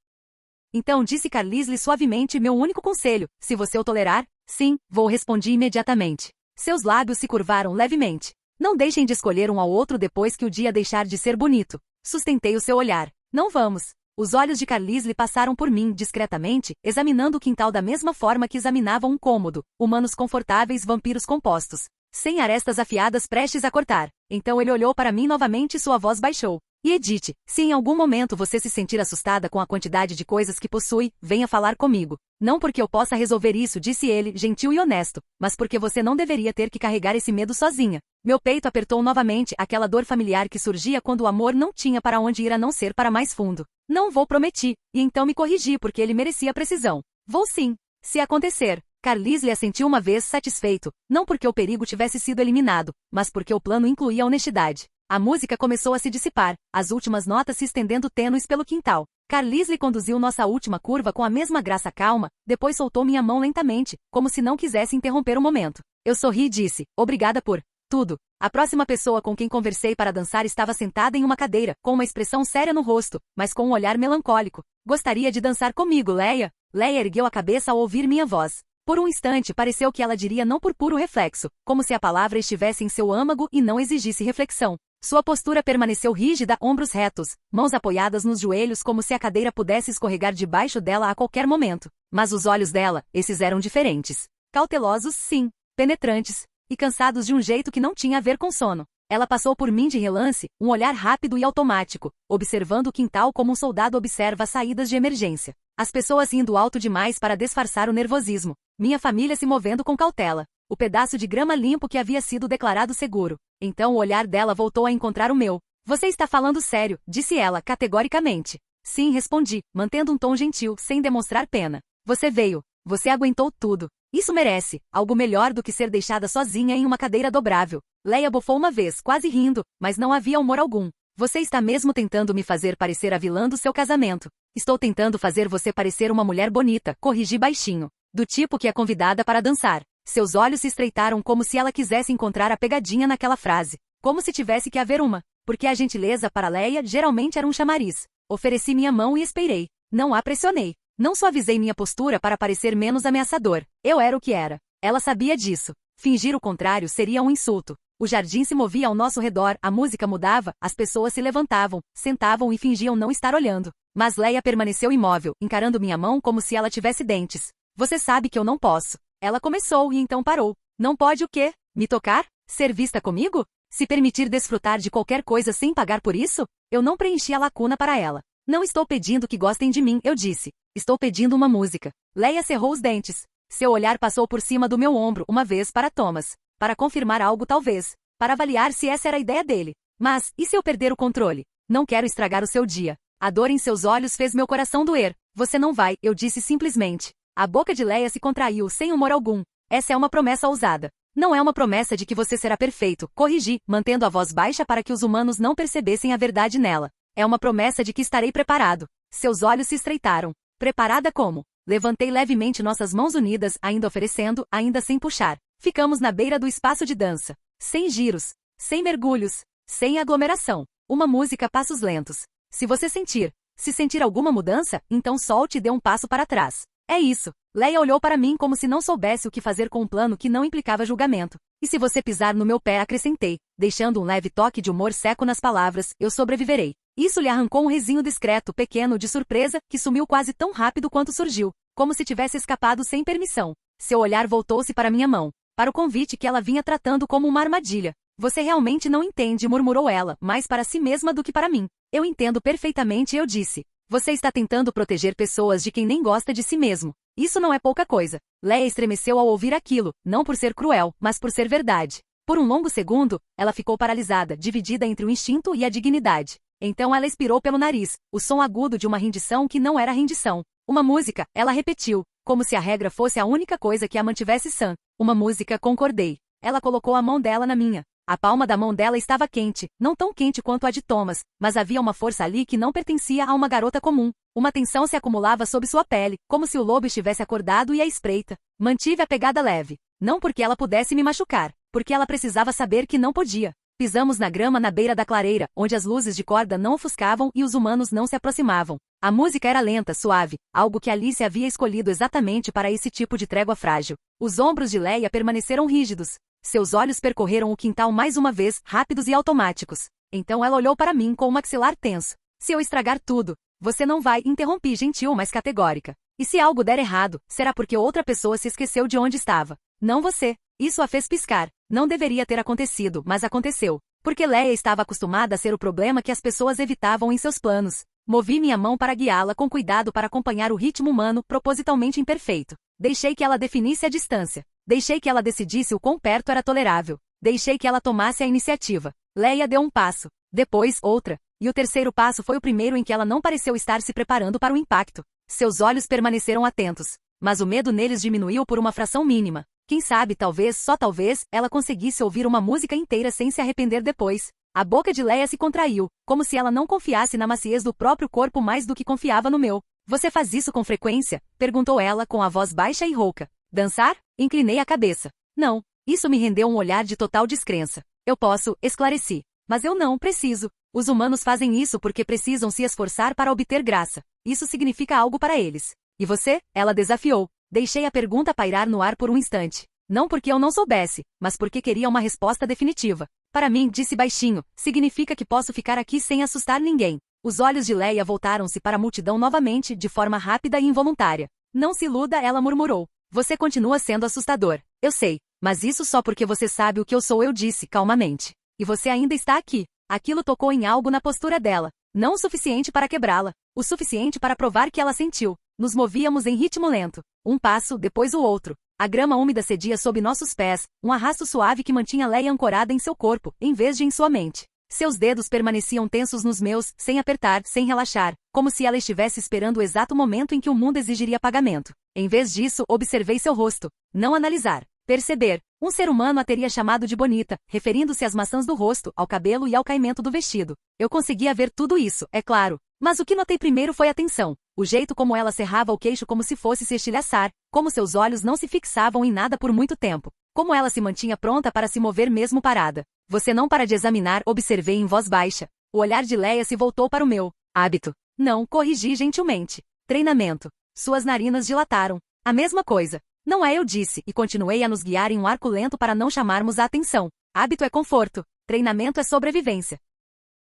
Então disse Carlisle suavemente meu único conselho, se você o tolerar, sim, vou respondi imediatamente. Seus lábios se curvaram levemente. Não deixem de escolher um ao outro depois que o dia deixar de ser bonito. Sustentei o seu olhar. Não vamos. Os olhos de Carlisle passaram por mim discretamente, examinando o quintal da mesma forma que examinavam um cômodo, humanos confortáveis, vampiros compostos. Sem arestas afiadas prestes a cortar. Então ele olhou para mim novamente e sua voz baixou. E Edith, se em algum momento você se sentir assustada com a quantidade de coisas que possui, venha falar comigo. Não porque eu possa resolver isso, disse ele, gentil e honesto, mas porque você não deveria ter que carregar esse medo sozinha. Meu peito apertou novamente, aquela dor familiar que surgia quando o amor não tinha para onde ir a não ser para mais fundo. Não vou, prometi, e então me corrigi porque ele merecia precisão. Vou sim, se acontecer. Carlisle assentiu uma vez satisfeito, não porque o perigo tivesse sido eliminado, mas porque o plano incluía honestidade. A música começou a se dissipar, as últimas notas se estendendo tênues pelo quintal. Carlisle conduziu nossa última curva com a mesma graça calma, depois soltou minha mão lentamente, como se não quisesse interromper o momento. Eu sorri e disse, obrigada por tudo. A próxima pessoa com quem conversei para dançar estava sentada em uma cadeira, com uma expressão séria no rosto, mas com um olhar melancólico. Gostaria de dançar comigo, Leia? Leia ergueu a cabeça ao ouvir minha voz. Por um instante pareceu que ela diria não por puro reflexo, como se a palavra estivesse em seu âmago e não exigisse reflexão. Sua postura permaneceu rígida, ombros retos, mãos apoiadas nos joelhos como se a cadeira pudesse escorregar debaixo dela a qualquer momento. Mas os olhos dela, esses eram diferentes. Cautelosos, sim, penetrantes, e cansados de um jeito que não tinha a ver com sono. Ela passou por mim de relance, um olhar rápido e automático, observando o quintal como um soldado observa as saídas de emergência. As pessoas indo alto demais para disfarçar o nervosismo. Minha família se movendo com cautela. O pedaço de grama limpo que havia sido declarado seguro. Então o olhar dela voltou a encontrar o meu. Você está falando sério, disse ela, categoricamente. Sim, respondi, mantendo um tom gentil, sem demonstrar pena. Você veio. Você aguentou tudo. Isso merece algo melhor do que ser deixada sozinha em uma cadeira dobrável. Leia bufou uma vez, quase rindo, mas não havia humor algum. Você está mesmo tentando me fazer parecer a vilã do seu casamento. Estou tentando fazer você parecer uma mulher bonita, corrigi baixinho. Do tipo que é convidada para dançar. Seus olhos se estreitaram como se ela quisesse encontrar a pegadinha naquela frase. Como se tivesse que haver uma. Porque a gentileza para Leia geralmente era um chamariz. Ofereci minha mão e esperei. Não a pressionei. Não suavizei minha postura para parecer menos ameaçador. Eu era o que era. Ela sabia disso. Fingir o contrário seria um insulto. O jardim se movia ao nosso redor, a música mudava, as pessoas se levantavam, sentavam e fingiam não estar olhando. Mas Leia permaneceu imóvel, encarando minha mão como se ela tivesse dentes. Você sabe que eu não posso. Ela começou e então parou. Não pode o quê? Me tocar? Ser vista comigo? Se permitir desfrutar de qualquer coisa sem pagar por isso? Eu não preenchi a lacuna para ela. Não estou pedindo que gostem de mim, eu disse. Estou pedindo uma música. Leia cerrou os dentes. Seu olhar passou por cima do meu ombro uma vez para Thomas. Para confirmar algo talvez. Para avaliar se essa era a ideia dele. Mas, e se eu perder o controle? Não quero estragar o seu dia. A dor em seus olhos fez meu coração doer. Você não vai, eu disse simplesmente. A boca de Leia se contraiu sem humor algum. Essa é uma promessa ousada. Não é uma promessa de que você será perfeito, corrigi, mantendo a voz baixa para que os humanos não percebessem a verdade nela. É uma promessa de que estarei preparado. Seus olhos se estreitaram. Preparada como? Levantei levemente nossas mãos unidas, ainda oferecendo, ainda sem puxar. Ficamos na beira do espaço de dança. Sem giros. Sem mergulhos. Sem aglomeração. Uma música a passos lentos. Se você se sentir alguma mudança, então solte e dê um passo para trás. É isso. Leia olhou para mim como se não soubesse o que fazer com um plano que não implicava julgamento. E se você pisar no meu pé, acrescentei, deixando um leve toque de humor seco nas palavras, eu sobreviverei. Isso lhe arrancou um risinho discreto, pequeno, de surpresa, que sumiu quase tão rápido quanto surgiu, como se tivesse escapado sem permissão. Seu olhar voltou-se para minha mão, para o convite que ela vinha tratando como uma armadilha. Você realmente não entende, murmurou ela, mais para si mesma do que para mim. Eu entendo perfeitamente, eu disse. Você está tentando proteger pessoas de quem nem gosta de si mesmo. Isso não é pouca coisa. Leia estremeceu ao ouvir aquilo, não por ser cruel, mas por ser verdade. Por um longo segundo, ela ficou paralisada, dividida entre o instinto e a dignidade. Então ela expirou pelo nariz, o som agudo de uma rendição que não era rendição. Uma música, ela repetiu, como se a regra fosse a única coisa que a mantivesse sã. Uma música, concordei. Ela colocou a mão dela na minha. A palma da mão dela estava quente, não tão quente quanto a de Thomas, mas havia uma força ali que não pertencia a uma garota comum. Uma tensão se acumulava sob sua pele, como se o lobo estivesse acordado e à espreita. Mantive a pegada leve. Não porque ela pudesse me machucar, porque ela precisava saber que não podia. Pisamos na grama na beira da clareira, onde as luzes de corda não ofuscavam e os humanos não se aproximavam. A música era lenta, suave, algo que Alice havia escolhido exatamente para esse tipo de trégua frágil. Os ombros de Leia permaneceram rígidos. Seus olhos percorreram o quintal mais uma vez, rápidos e automáticos. Então ela olhou para mim com o maxilar tenso. Se eu estragar tudo, você não vai, interrompi gentil, mas categórica. E se algo der errado, será porque outra pessoa se esqueceu de onde estava. Não você. Isso a fez piscar. Não deveria ter acontecido, mas aconteceu. Porque Leia estava acostumada a ser o problema que as pessoas evitavam em seus planos. Movi minha mão para guiá-la com cuidado para acompanhar o ritmo humano, propositalmente imperfeito. Deixei que ela definisse a distância. Deixei que ela decidisse o quão perto era tolerável. Deixei que ela tomasse a iniciativa. Leia deu um passo. Depois, outra. E o terceiro passo foi o primeiro em que ela não pareceu estar se preparando para o impacto. Seus olhos permaneceram atentos. Mas o medo neles diminuiu por uma fração mínima. Quem sabe, talvez, só talvez, ela conseguisse ouvir uma música inteira sem se arrepender depois. A boca de Leia se contraiu, como se ela não confiasse na maciez do próprio corpo mais do que confiava no meu. Você faz isso com frequência? Perguntou ela com a voz baixa e rouca. Dançar? Inclinei a cabeça. Não. Isso me rendeu um olhar de total descrença. Eu posso, esclareci. Mas eu não preciso. Os humanos fazem isso porque precisam se esforçar para obter graça. Isso significa algo para eles. E você? Ela desafiou. Deixei a pergunta pairar no ar por um instante. Não porque eu não soubesse, mas porque queria uma resposta definitiva. Para mim, disse baixinho, significa que posso ficar aqui sem assustar ninguém. Os olhos de Leia voltaram-se para a multidão novamente, de forma rápida e involuntária. Não se iluda, ela murmurou. Você continua sendo assustador. Eu sei, mas isso só porque você sabe o que eu sou, eu disse, calmamente. E você ainda está aqui. Aquilo tocou em algo na postura dela. Não o suficiente para quebrá-la. O suficiente para provar que ela sentiu. Nos movíamos em ritmo lento. Um passo, depois o outro. A grama úmida cedia sob nossos pés, um arrasto suave que mantinha Leia ancorada em seu corpo, em vez de em sua mente. Seus dedos permaneciam tensos nos meus, sem apertar, sem relaxar, como se ela estivesse esperando o exato momento em que o mundo exigiria pagamento. Em vez disso, observei seu rosto. Não analisar. Perceber. Um ser humano a teria chamado de bonita, referindo-se às maçãs do rosto, ao cabelo e ao caimento do vestido. Eu conseguia ver tudo isso, é claro. Mas o que notei primeiro foi a tensão. O jeito como ela cerrava o queixo como se fosse se estilhaçar, como seus olhos não se fixavam em nada por muito tempo. Como ela se mantinha pronta para se mover mesmo parada. Você não para de examinar, observei em voz baixa. O olhar de Leia se voltou para o meu. Hábito. Não, corrigi gentilmente. Treinamento. Suas narinas dilataram. A mesma coisa. Não é, eu disse, e continuei a nos guiar em um arco lento para não chamarmos a atenção. Hábito é conforto. Treinamento é sobrevivência.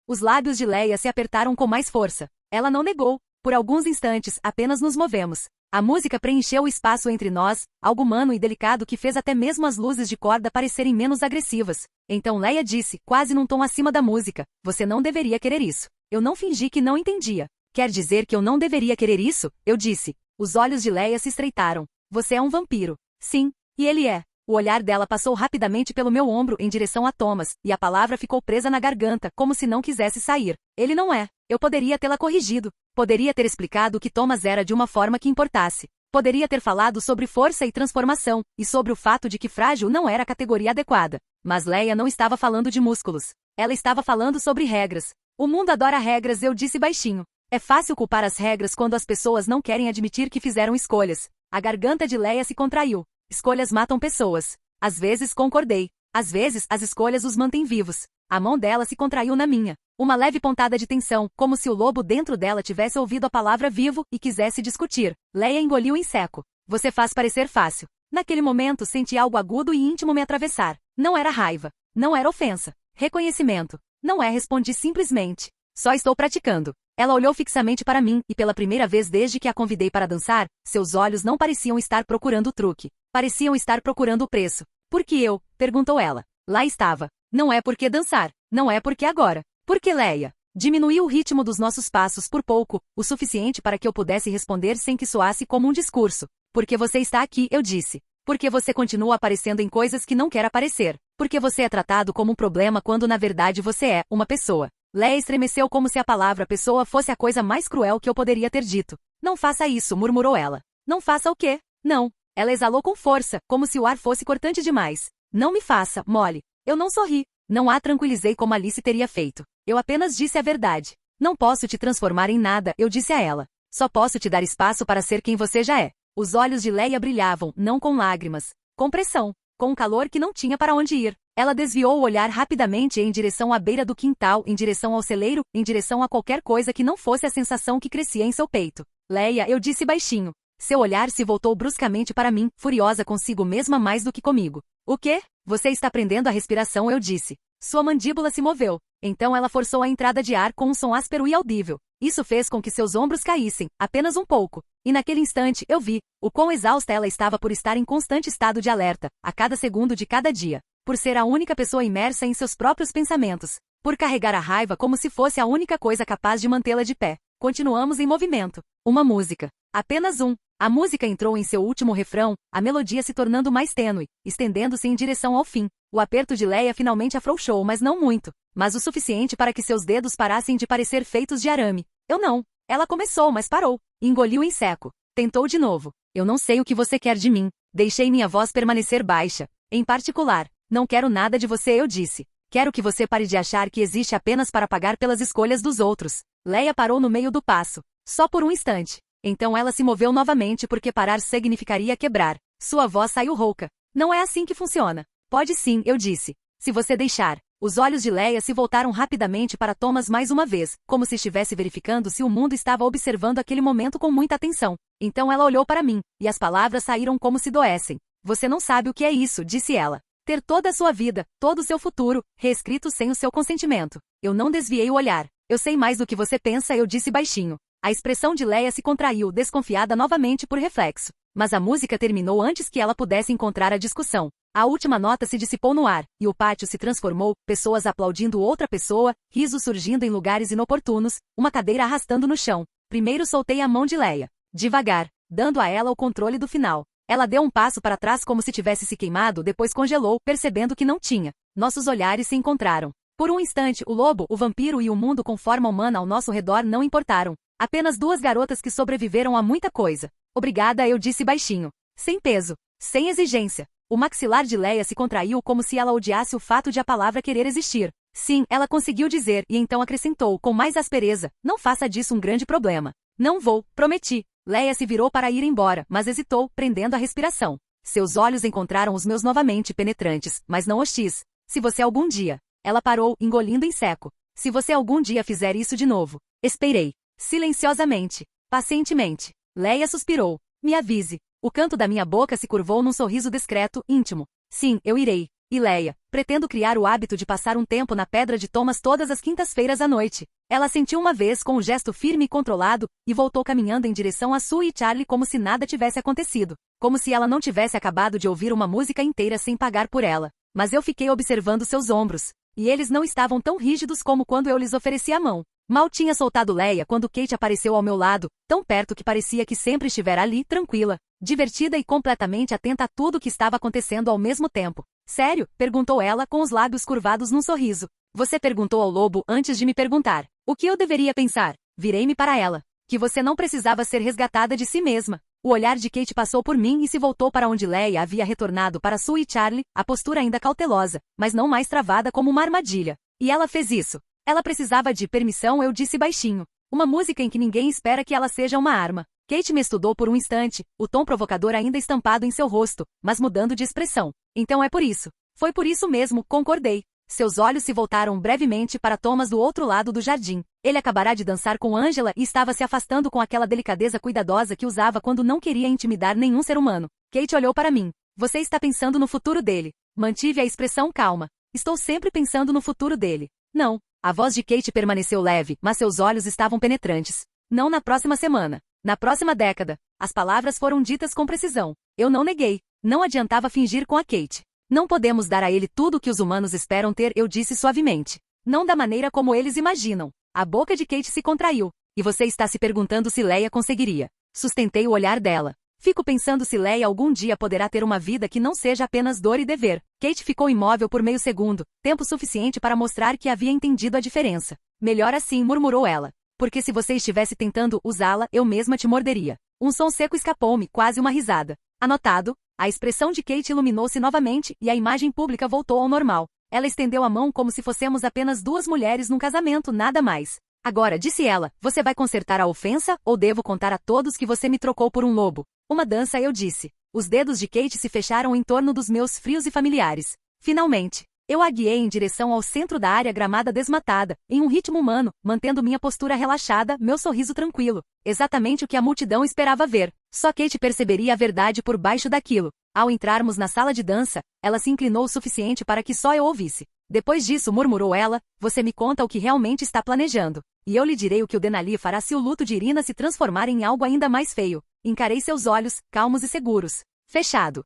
Os lábios de Leia se apertaram com mais força. Ela não negou. Por alguns instantes, apenas nos movemos. A música preencheu o espaço entre nós, algo humano e delicado que fez até mesmo as luzes de corda parecerem menos agressivas. Então Leia disse, quase num tom acima da música, você não deveria querer isso. Eu não fingi que não entendia. Quer dizer que eu não deveria querer isso? Eu disse. Os olhos de Leia se estreitaram. Você é um vampiro. Sim, e ele é. O olhar dela passou rapidamente pelo meu ombro em direção a Thomas, e a palavra ficou presa na garganta, como se não quisesse sair. Ele não é. Eu poderia tê-la corrigido. Poderia ter explicado que Thomas era de uma forma que importasse. Poderia ter falado sobre força e transformação, e sobre o fato de que frágil não era a categoria adequada. Mas Leia não estava falando de músculos. Ela estava falando sobre regras. O mundo adora regras, eu disse baixinho. É fácil culpar as regras quando as pessoas não querem admitir que fizeram escolhas. A garganta de Leia se contraiu. Escolhas matam pessoas. Às vezes concordei. Às vezes as escolhas os mantêm vivos. A mão dela se contraiu na minha. Uma leve pontada de tensão, como se o lobo dentro dela tivesse ouvido a palavra vivo e quisesse discutir. Leia engoliu em seco. Você faz parecer fácil. Naquele momento senti algo agudo e íntimo me atravessar. Não era raiva. Não era ofensa. Reconhecimento. Não é, respondi simplesmente. Só estou praticando. Ela olhou fixamente para mim e pela primeira vez desde que a convidei para dançar, seus olhos não pareciam estar procurando o truque. Pareciam estar procurando o preço. Por que eu? Perguntou ela. Lá estava. Não é porque dançar. Não é porque agora. Porque Leia. Diminuiu o ritmo dos nossos passos por pouco, o suficiente para que eu pudesse responder sem que soasse como um discurso. Porque você está aqui, eu disse. Porque você continua aparecendo em coisas que não quer aparecer. Porque você é tratado como um problema quando na verdade você é uma pessoa. Leia estremeceu como se a palavra pessoa fosse a coisa mais cruel que eu poderia ter dito. Não faça isso, murmurou ela. Não faça o quê? Não. Ela exalou com força, como se o ar fosse cortante demais. Não me faça, Molly. Eu não sorri. Não a tranquilizei como Alice teria feito. Eu apenas disse a verdade. Não posso te transformar em nada, eu disse a ela. Só posso te dar espaço para ser quem você já é. Os olhos de Leia brilhavam, não com lágrimas. Com pressão. Com um calor que não tinha para onde ir. Ela desviou o olhar rapidamente em direção à beira do quintal, em direção ao celeiro, em direção a qualquer coisa que não fosse a sensação que crescia em seu peito. Leia, eu disse baixinho. Seu olhar se voltou bruscamente para mim, furiosa consigo mesma mais do que comigo. O quê? Você está prendendo a respiração, eu disse. Sua mandíbula se moveu. Então ela forçou a entrada de ar com um som áspero e audível. Isso fez com que seus ombros caíssem, apenas um pouco. E naquele instante, eu vi o quão exausta ela estava por estar em constante estado de alerta, a cada segundo de cada dia. Por ser a única pessoa imersa em seus próprios pensamentos. Por carregar a raiva como se fosse a única coisa capaz de mantê-la de pé. Continuamos em movimento. Uma música. Apenas um. A música entrou em seu último refrão, a melodia se tornando mais tênue, estendendo-se em direção ao fim. O aperto de Leia finalmente afrouxou, mas não muito. Mas o suficiente para que seus dedos parassem de parecer feitos de arame. Eu não. Ela começou, mas parou. Engoliu em seco. Tentou de novo. Eu não sei o que você quer de mim. Deixei minha voz permanecer baixa. Em particular, não quero nada de você, eu disse. Quero que você pare de achar que existe apenas para pagar pelas escolhas dos outros. Leia parou no meio do passo. Só por um instante. Então ela se moveu novamente porque parar significaria quebrar. Sua voz saiu rouca. Não é assim que funciona. Pode sim, eu disse. Se você deixar. Os olhos de Leia se voltaram rapidamente para Thomas mais uma vez, como se estivesse verificando se o mundo estava observando aquele momento com muita atenção. Então ela olhou para mim, e as palavras saíram como se doessem. Você não sabe o que é isso, disse ela. Ter toda a sua vida, todo o seu futuro, reescrito sem o seu consentimento. Eu não desviei o olhar. Eu sei mais do que você pensa, eu disse baixinho. A expressão de Leia se contraiu, desconfiada novamente por reflexo. Mas a música terminou antes que ela pudesse encontrar a discussão. A última nota se dissipou no ar, e o pátio se transformou, pessoas aplaudindo outra pessoa, risos surgindo em lugares inoportunos, uma cadeira arrastando no chão. Primeiro soltei a mão de Leia. Devagar, dando a ela o controle do final. Ela deu um passo para trás como se tivesse se queimado, depois congelou, percebendo que não tinha. Nossos olhares se encontraram. Por um instante, o lobo, o vampiro e o mundo com forma humana ao nosso redor não importaram. Apenas duas garotas que sobreviveram a muita coisa. Obrigada, eu disse baixinho. Sem peso. Sem exigência. O maxilar de Leia se contraiu como se ela odiasse o fato de a palavra querer existir. Sim, ela conseguiu dizer e então acrescentou com mais aspereza. Não faça disso um grande problema. Não vou, prometi. Leia se virou para ir embora, mas hesitou, prendendo a respiração. Seus olhos encontraram os meus novamente penetrantes, mas não hostis. Se você algum dia... Ela parou, engolindo em seco. Se você algum dia fizer isso de novo. Esperei. Silenciosamente. Pacientemente. Leia suspirou. Me avise. O canto da minha boca se curvou num sorriso discreto, íntimo. Sim, eu irei. E Leia, pretendo criar o hábito de passar um tempo na Pedra de Thomas todas as quintas-feiras à noite. Ela sentiu uma vez com um gesto firme e controlado, e voltou caminhando em direção a Sue e Charlie como se nada tivesse acontecido. Como se ela não tivesse acabado de ouvir uma música inteira sem pagar por ela. Mas eu fiquei observando seus ombros. E eles não estavam tão rígidos como quando eu lhes ofereci a mão. Mal tinha soltado Leia quando Kate apareceu ao meu lado, tão perto que parecia que sempre estivera ali, tranquila, divertida e completamente atenta a tudo o que estava acontecendo ao mesmo tempo. Sério? Perguntou ela com os lábios curvados num sorriso. Você perguntou ao lobo antes de me perguntar. O que eu deveria pensar? Virei-me para ela. Que você não precisava ser resgatada de si mesma. O olhar de Kate passou por mim e se voltou para onde Leia havia retornado para Sue e Charlie, a postura ainda cautelosa, mas não mais travada como uma armadilha. E ela fez isso. Ela precisava de permissão, eu disse baixinho. Uma música em que ninguém espera que ela seja uma arma. Kate me estudou por um instante, o tom provocador ainda estampado em seu rosto, mas mudando de expressão. Então é por isso. Foi por isso mesmo, concordei. Seus olhos se voltaram brevemente para Thomas do outro lado do jardim. Ele acabará de dançar com Angela e estava se afastando com aquela delicadeza cuidadosa que usava quando não queria intimidar nenhum ser humano. Kate olhou para mim. Você está pensando no futuro dele. Mantive a expressão calma. Estou sempre pensando no futuro dele. Não. A voz de Kate permaneceu leve, mas seus olhos estavam penetrantes. Não na próxima semana. Na próxima década. As palavras foram ditas com precisão. Eu não neguei. Não adiantava fingir com a Kate. Não podemos dar a ele tudo o que os humanos esperam ter, eu disse suavemente. Não da maneira como eles imaginam. A boca de Kate se contraiu. E você está se perguntando se Leia conseguiria. Sustentei o olhar dela. Fico pensando se Leia algum dia poderá ter uma vida que não seja apenas dor e dever. Kate ficou imóvel por meio segundo, tempo suficiente para mostrar que havia entendido a diferença. Melhor assim, murmurou ela. Porque se você estivesse tentando usá-la, eu mesma te morderia. Um som seco escapou-me, quase uma risada. Anotado. A expressão de Kate iluminou-se novamente e a imagem pública voltou ao normal. Ela estendeu a mão como se fossemos apenas duas mulheres num casamento, nada mais. Agora, disse ela, você vai consertar a ofensa ou devo contar a todos que você me trocou por um lobo? Uma dança, eu disse. Os dedos de Kate se fecharam em torno dos meus frios e familiares. Finalmente. Eu a guiei em direção ao centro da área gramada desmatada, em um ritmo humano, mantendo minha postura relaxada, meu sorriso tranquilo. Exatamente o que a multidão esperava ver. Só Kate perceberia a verdade por baixo daquilo. Ao entrarmos na sala de dança, ela se inclinou o suficiente para que só eu ouvisse. Depois disso, murmurou ela, você me conta o que realmente está planejando. E eu lhe direi o que o Denali fará se o luto de Irina se transformar em algo ainda mais feio. Encarei seus olhos, calmos e seguros. Fechado.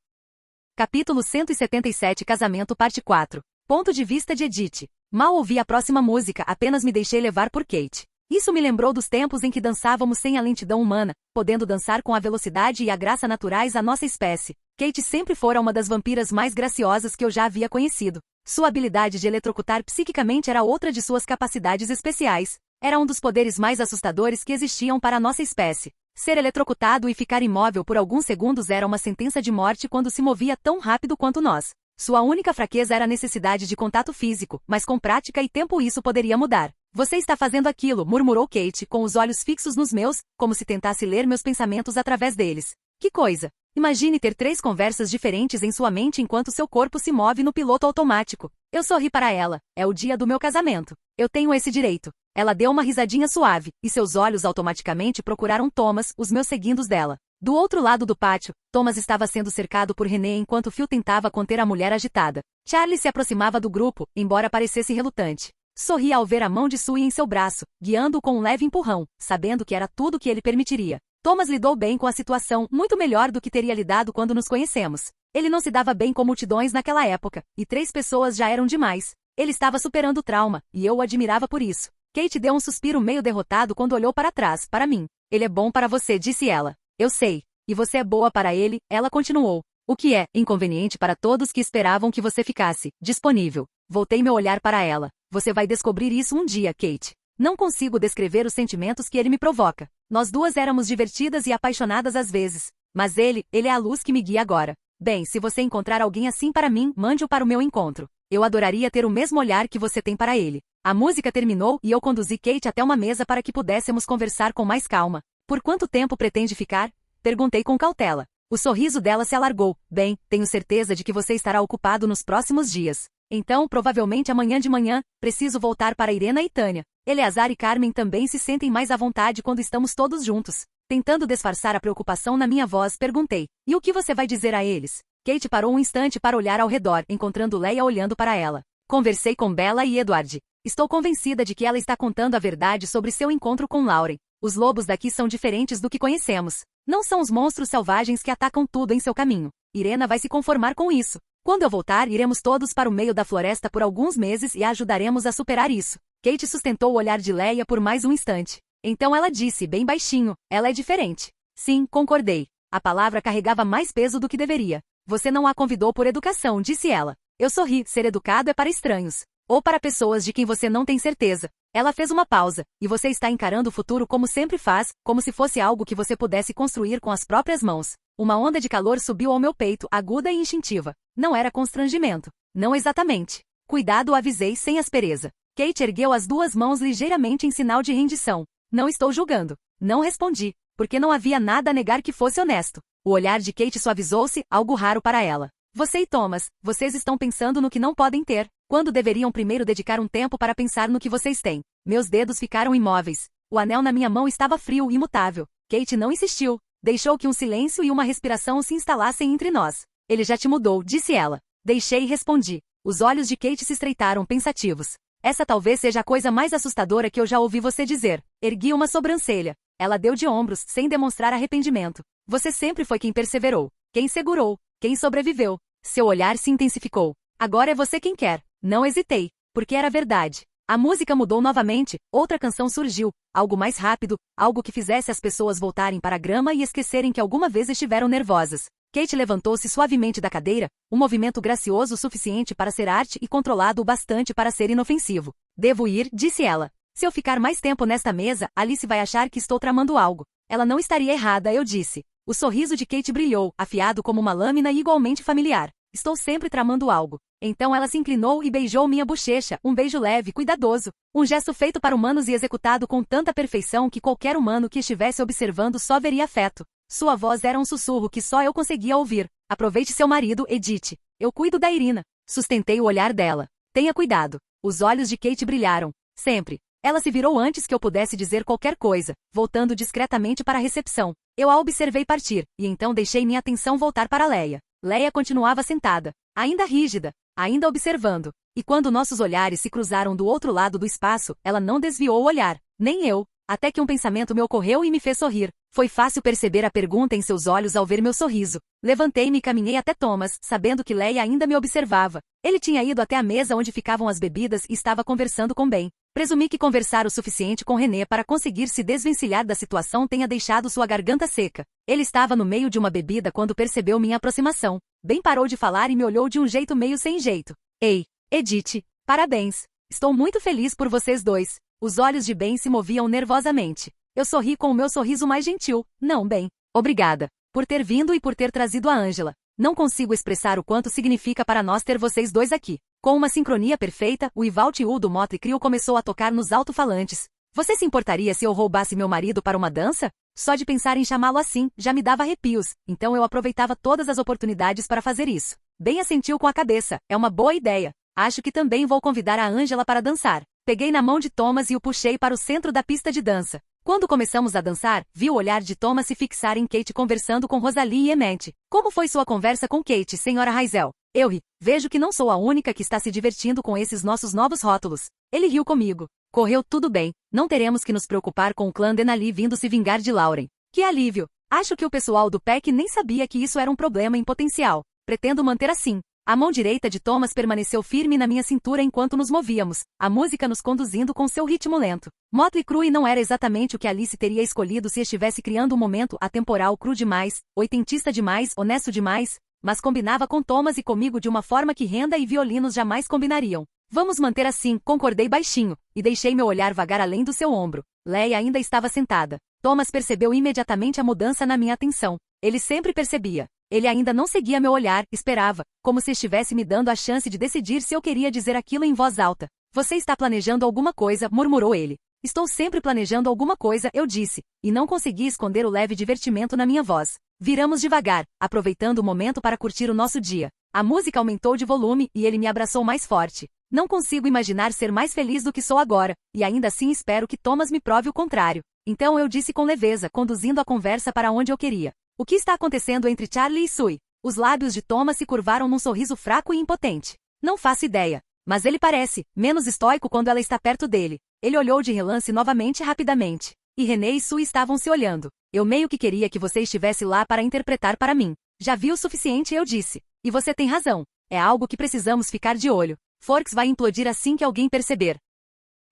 Capítulo 177 Casamento Parte 4. Ponto de vista de Edith. Mal ouvi a próxima música, apenas me deixei levar por Kate. Isso me lembrou dos tempos em que dançávamos sem a lentidão humana, podendo dançar com a velocidade e a graça naturais à nossa espécie. Kate sempre fora uma das vampiras mais graciosas que eu já havia conhecido. Sua habilidade de eletrocutar psiquicamente era outra de suas capacidades especiais. Era um dos poderes mais assustadores que existiam para a nossa espécie. Ser eletrocutado e ficar imóvel por alguns segundos era uma sentença de morte quando se movia tão rápido quanto nós. Sua única fraqueza era a necessidade de contato físico, mas com prática e tempo isso poderia mudar. Você está fazendo aquilo, murmurou Kate, com os olhos fixos nos meus, como se tentasse ler meus pensamentos através deles. Que coisa! Imagine ter 3 conversas diferentes em sua mente enquanto seu corpo se move no piloto automático. Eu sorri para ela. É o dia do meu casamento. Eu tenho esse direito. Ela deu uma risadinha suave, e seus olhos automaticamente procuraram Thomas, os meus seguindos dela. Do outro lado do pátio, Thomas estava sendo cercado por René enquanto Phil tentava conter a mulher agitada. Charlie se aproximava do grupo, embora parecesse relutante. Sorri ao ver a mão de Sue em seu braço, guiando-o com um leve empurrão, sabendo que era tudo o que ele permitiria. Thomas lidou bem com a situação, muito melhor do que teria lidado quando nos conhecemos. Ele não se dava bem com multidões naquela época, e 3 pessoas já eram demais. Ele estava superando o trauma, e eu o admirava por isso. Kate deu um suspiro meio derrotado quando olhou para trás, para mim. Ele é bom para você, disse ela. Eu sei. E você é boa para ele, ela continuou. O que é inconveniente para todos que esperavam que você ficasse disponível. Voltei meu olhar para ela. Você vai descobrir isso um dia, Kate. Não consigo descrever os sentimentos que ele me provoca. Nós duas éramos divertidas e apaixonadas às vezes. Mas ele é a luz que me guia agora. Bem, se você encontrar alguém assim para mim, mande-o para o meu encontro. Eu adoraria ter o mesmo olhar que você tem para ele. A música terminou e eu conduzi Kate até uma mesa para que pudéssemos conversar com mais calma. Por quanto tempo pretende ficar? Perguntei com cautela. O sorriso dela se alargou. Bem, tenho certeza de que você estará ocupado nos próximos dias. Então, provavelmente amanhã de manhã, preciso voltar para Irena e Tânia. Eleazar e Carmen também se sentem mais à vontade quando estamos todos juntos. Tentando disfarçar a preocupação na minha voz, perguntei. E o que você vai dizer a eles? Kate parou um instante para olhar ao redor, encontrando Leia olhando para ela. Conversei com Bella e Edward. Estou convencida de que ela está contando a verdade sobre seu encontro com Lauren. Os lobos daqui são diferentes do que conhecemos. Não são os monstros selvagens que atacam tudo em seu caminho. Irena vai se conformar com isso. Quando eu voltar, iremos todos para o meio da floresta por alguns meses e a ajudaremos a superar isso. Kate sustentou o olhar de Leia por mais um instante. Então ela disse, bem baixinho, ela é diferente. Sim, concordei. A palavra carregava mais peso do que deveria. Você não a convidou por educação, disse ela. Eu sorri, ser educado é para estranhos. Ou para pessoas de quem você não tem certeza. Ela fez uma pausa, e você está encarando o futuro como sempre faz, como se fosse algo que você pudesse construir com as próprias mãos. Uma onda de calor subiu ao meu peito, aguda e instintiva. Não era constrangimento. Não exatamente. Cuidado, avisei sem aspereza. Kate ergueu as duas mãos ligeiramente em sinal de rendição. Não estou julgando. Não respondi, porque não havia nada a negar que fosse honesto. O olhar de Kate suavizou-se, algo raro para ela. Você e Thomas, vocês estão pensando no que não podem ter, quando deveriam primeiro dedicar um tempo para pensar no que vocês têm. Meus dedos ficaram imóveis. O anel na minha mão estava frio e imutável. Kate não insistiu. Deixou que um silêncio e uma respiração se instalassem entre nós. Ele já te mudou, disse ela. Deixei e respondi. Os olhos de Kate se estreitaram, pensativos. Essa talvez seja a coisa mais assustadora que eu já ouvi você dizer. Ergui uma sobrancelha. Ela deu de ombros, sem demonstrar arrependimento. Você sempre foi quem perseverou, quem segurou, quem sobreviveu. Seu olhar se intensificou. Agora é você quem quer. Não hesitei, porque era verdade. A música mudou novamente, outra canção surgiu, algo mais rápido, algo que fizesse as pessoas voltarem para a grama e esquecerem que alguma vez estiveram nervosas. Kate levantou-se suavemente da cadeira, um movimento gracioso o suficiente para ser arte e controlado o bastante para ser inofensivo. Devo ir, disse ela. Se eu ficar mais tempo nesta mesa, Alice vai achar que estou tramando algo. Ela não estaria errada, eu disse. O sorriso de Kate brilhou, afiado como uma lâmina e igualmente familiar. Estou sempre tramando algo. Então ela se inclinou e beijou minha bochecha, um beijo leve, cuidadoso. Um gesto feito para humanos e executado com tanta perfeição que qualquer humano que estivesse observando só veria afeto. Sua voz era um sussurro que só eu conseguia ouvir. Aproveite seu marido, Edith. Eu cuido da Irina. Sustentei o olhar dela. Tenha cuidado. Os olhos de Kate brilharam. Sempre. Ela se virou antes que eu pudesse dizer qualquer coisa, voltando discretamente para a recepção. Eu a observei partir, e então deixei minha atenção voltar para Leia. Leia continuava sentada, ainda rígida, ainda observando. E quando nossos olhares se cruzaram do outro lado do espaço, ela não desviou o olhar, nem eu, até que um pensamento me ocorreu e me fez sorrir. Foi fácil perceber a pergunta em seus olhos ao ver meu sorriso. Levantei-me e caminhei até Thomas, sabendo que Leia ainda me observava. Ele tinha ido até a mesa onde ficavam as bebidas e estava conversando com Ben. Presumi que conversar o suficiente com René para conseguir se desvencilhar da situação tenha deixado sua garganta seca. Ele estava no meio de uma bebida quando percebeu minha aproximação. Ben parou de falar e me olhou de um jeito meio sem jeito. Ei, Edith, parabéns. Estou muito feliz por vocês dois. Os olhos de Ben se moviam nervosamente. Eu sorri com o meu sorriso mais gentil. Não, Ben. Obrigada. Por ter vindo e por ter trazido a Angela. Não consigo expressar o quanto significa para nós ter vocês dois aqui. Com uma sincronia perfeita, o Ivalti U do Motley Crue começou a tocar nos alto-falantes. Você se importaria se eu roubasse meu marido para uma dança? Só de pensar em chamá-lo assim, já me dava arrepios, então eu aproveitava todas as oportunidades para fazer isso. Ben assentiu com a cabeça. É uma boa ideia. Acho que também vou convidar a Angela para dançar. Peguei na mão de Thomas e o puxei para o centro da pista de dança. Quando começamos a dançar, vi o olhar de Thomas se fixar em Kate conversando com Rosalie e Emmett. Como foi sua conversa com Kate, senhora Raisel? Eu ri. Vejo que não sou a única que está se divertindo com esses nossos novos rótulos. Ele riu comigo. Correu tudo bem. Não teremos que nos preocupar com o clã Denali vindo se vingar de Lauren. Que alívio. Acho que o pessoal do PEC nem sabia que isso era um problema em potencial. Pretendo manter assim. A mão direita de Thomas permaneceu firme na minha cintura enquanto nos movíamos, a música nos conduzindo com seu ritmo lento. Motley Crue não era exatamente o que Alice teria escolhido se estivesse criando um momento atemporal cru demais, oitentista demais, honesto demais, mas combinava com Thomas e comigo de uma forma que renda e violinos jamais combinariam. Vamos manter assim, concordei baixinho, e deixei meu olhar vagar além do seu ombro. Leia ainda estava sentada. Thomas percebeu imediatamente a mudança na minha atenção. Ele sempre percebia. Ele ainda não seguia meu olhar, esperava, como se estivesse me dando a chance de decidir se eu queria dizer aquilo em voz alta. Você está planejando alguma coisa, murmurou ele. Estou sempre planejando alguma coisa, eu disse, e não consegui esconder o leve divertimento na minha voz. Viramos devagar, aproveitando o momento para curtir o nosso dia. A música aumentou de volume e ele me abraçou mais forte. Não consigo imaginar ser mais feliz do que sou agora, e ainda assim espero que Thomas me prove o contrário. Então eu disse com leveza, conduzindo a conversa para onde eu queria. O que está acontecendo entre Charlie e Sue? Os lábios de Thomas se curvaram num sorriso fraco e impotente. Não faço ideia. Mas ele parece menos estoico quando ela está perto dele. Ele olhou de relance novamente rapidamente. E René e Sue estavam se olhando. Eu meio que queria que você estivesse lá para interpretar para mim. Já vi o suficiente, eu disse. E você tem razão. É algo que precisamos ficar de olho. Forks vai implodir assim que alguém perceber.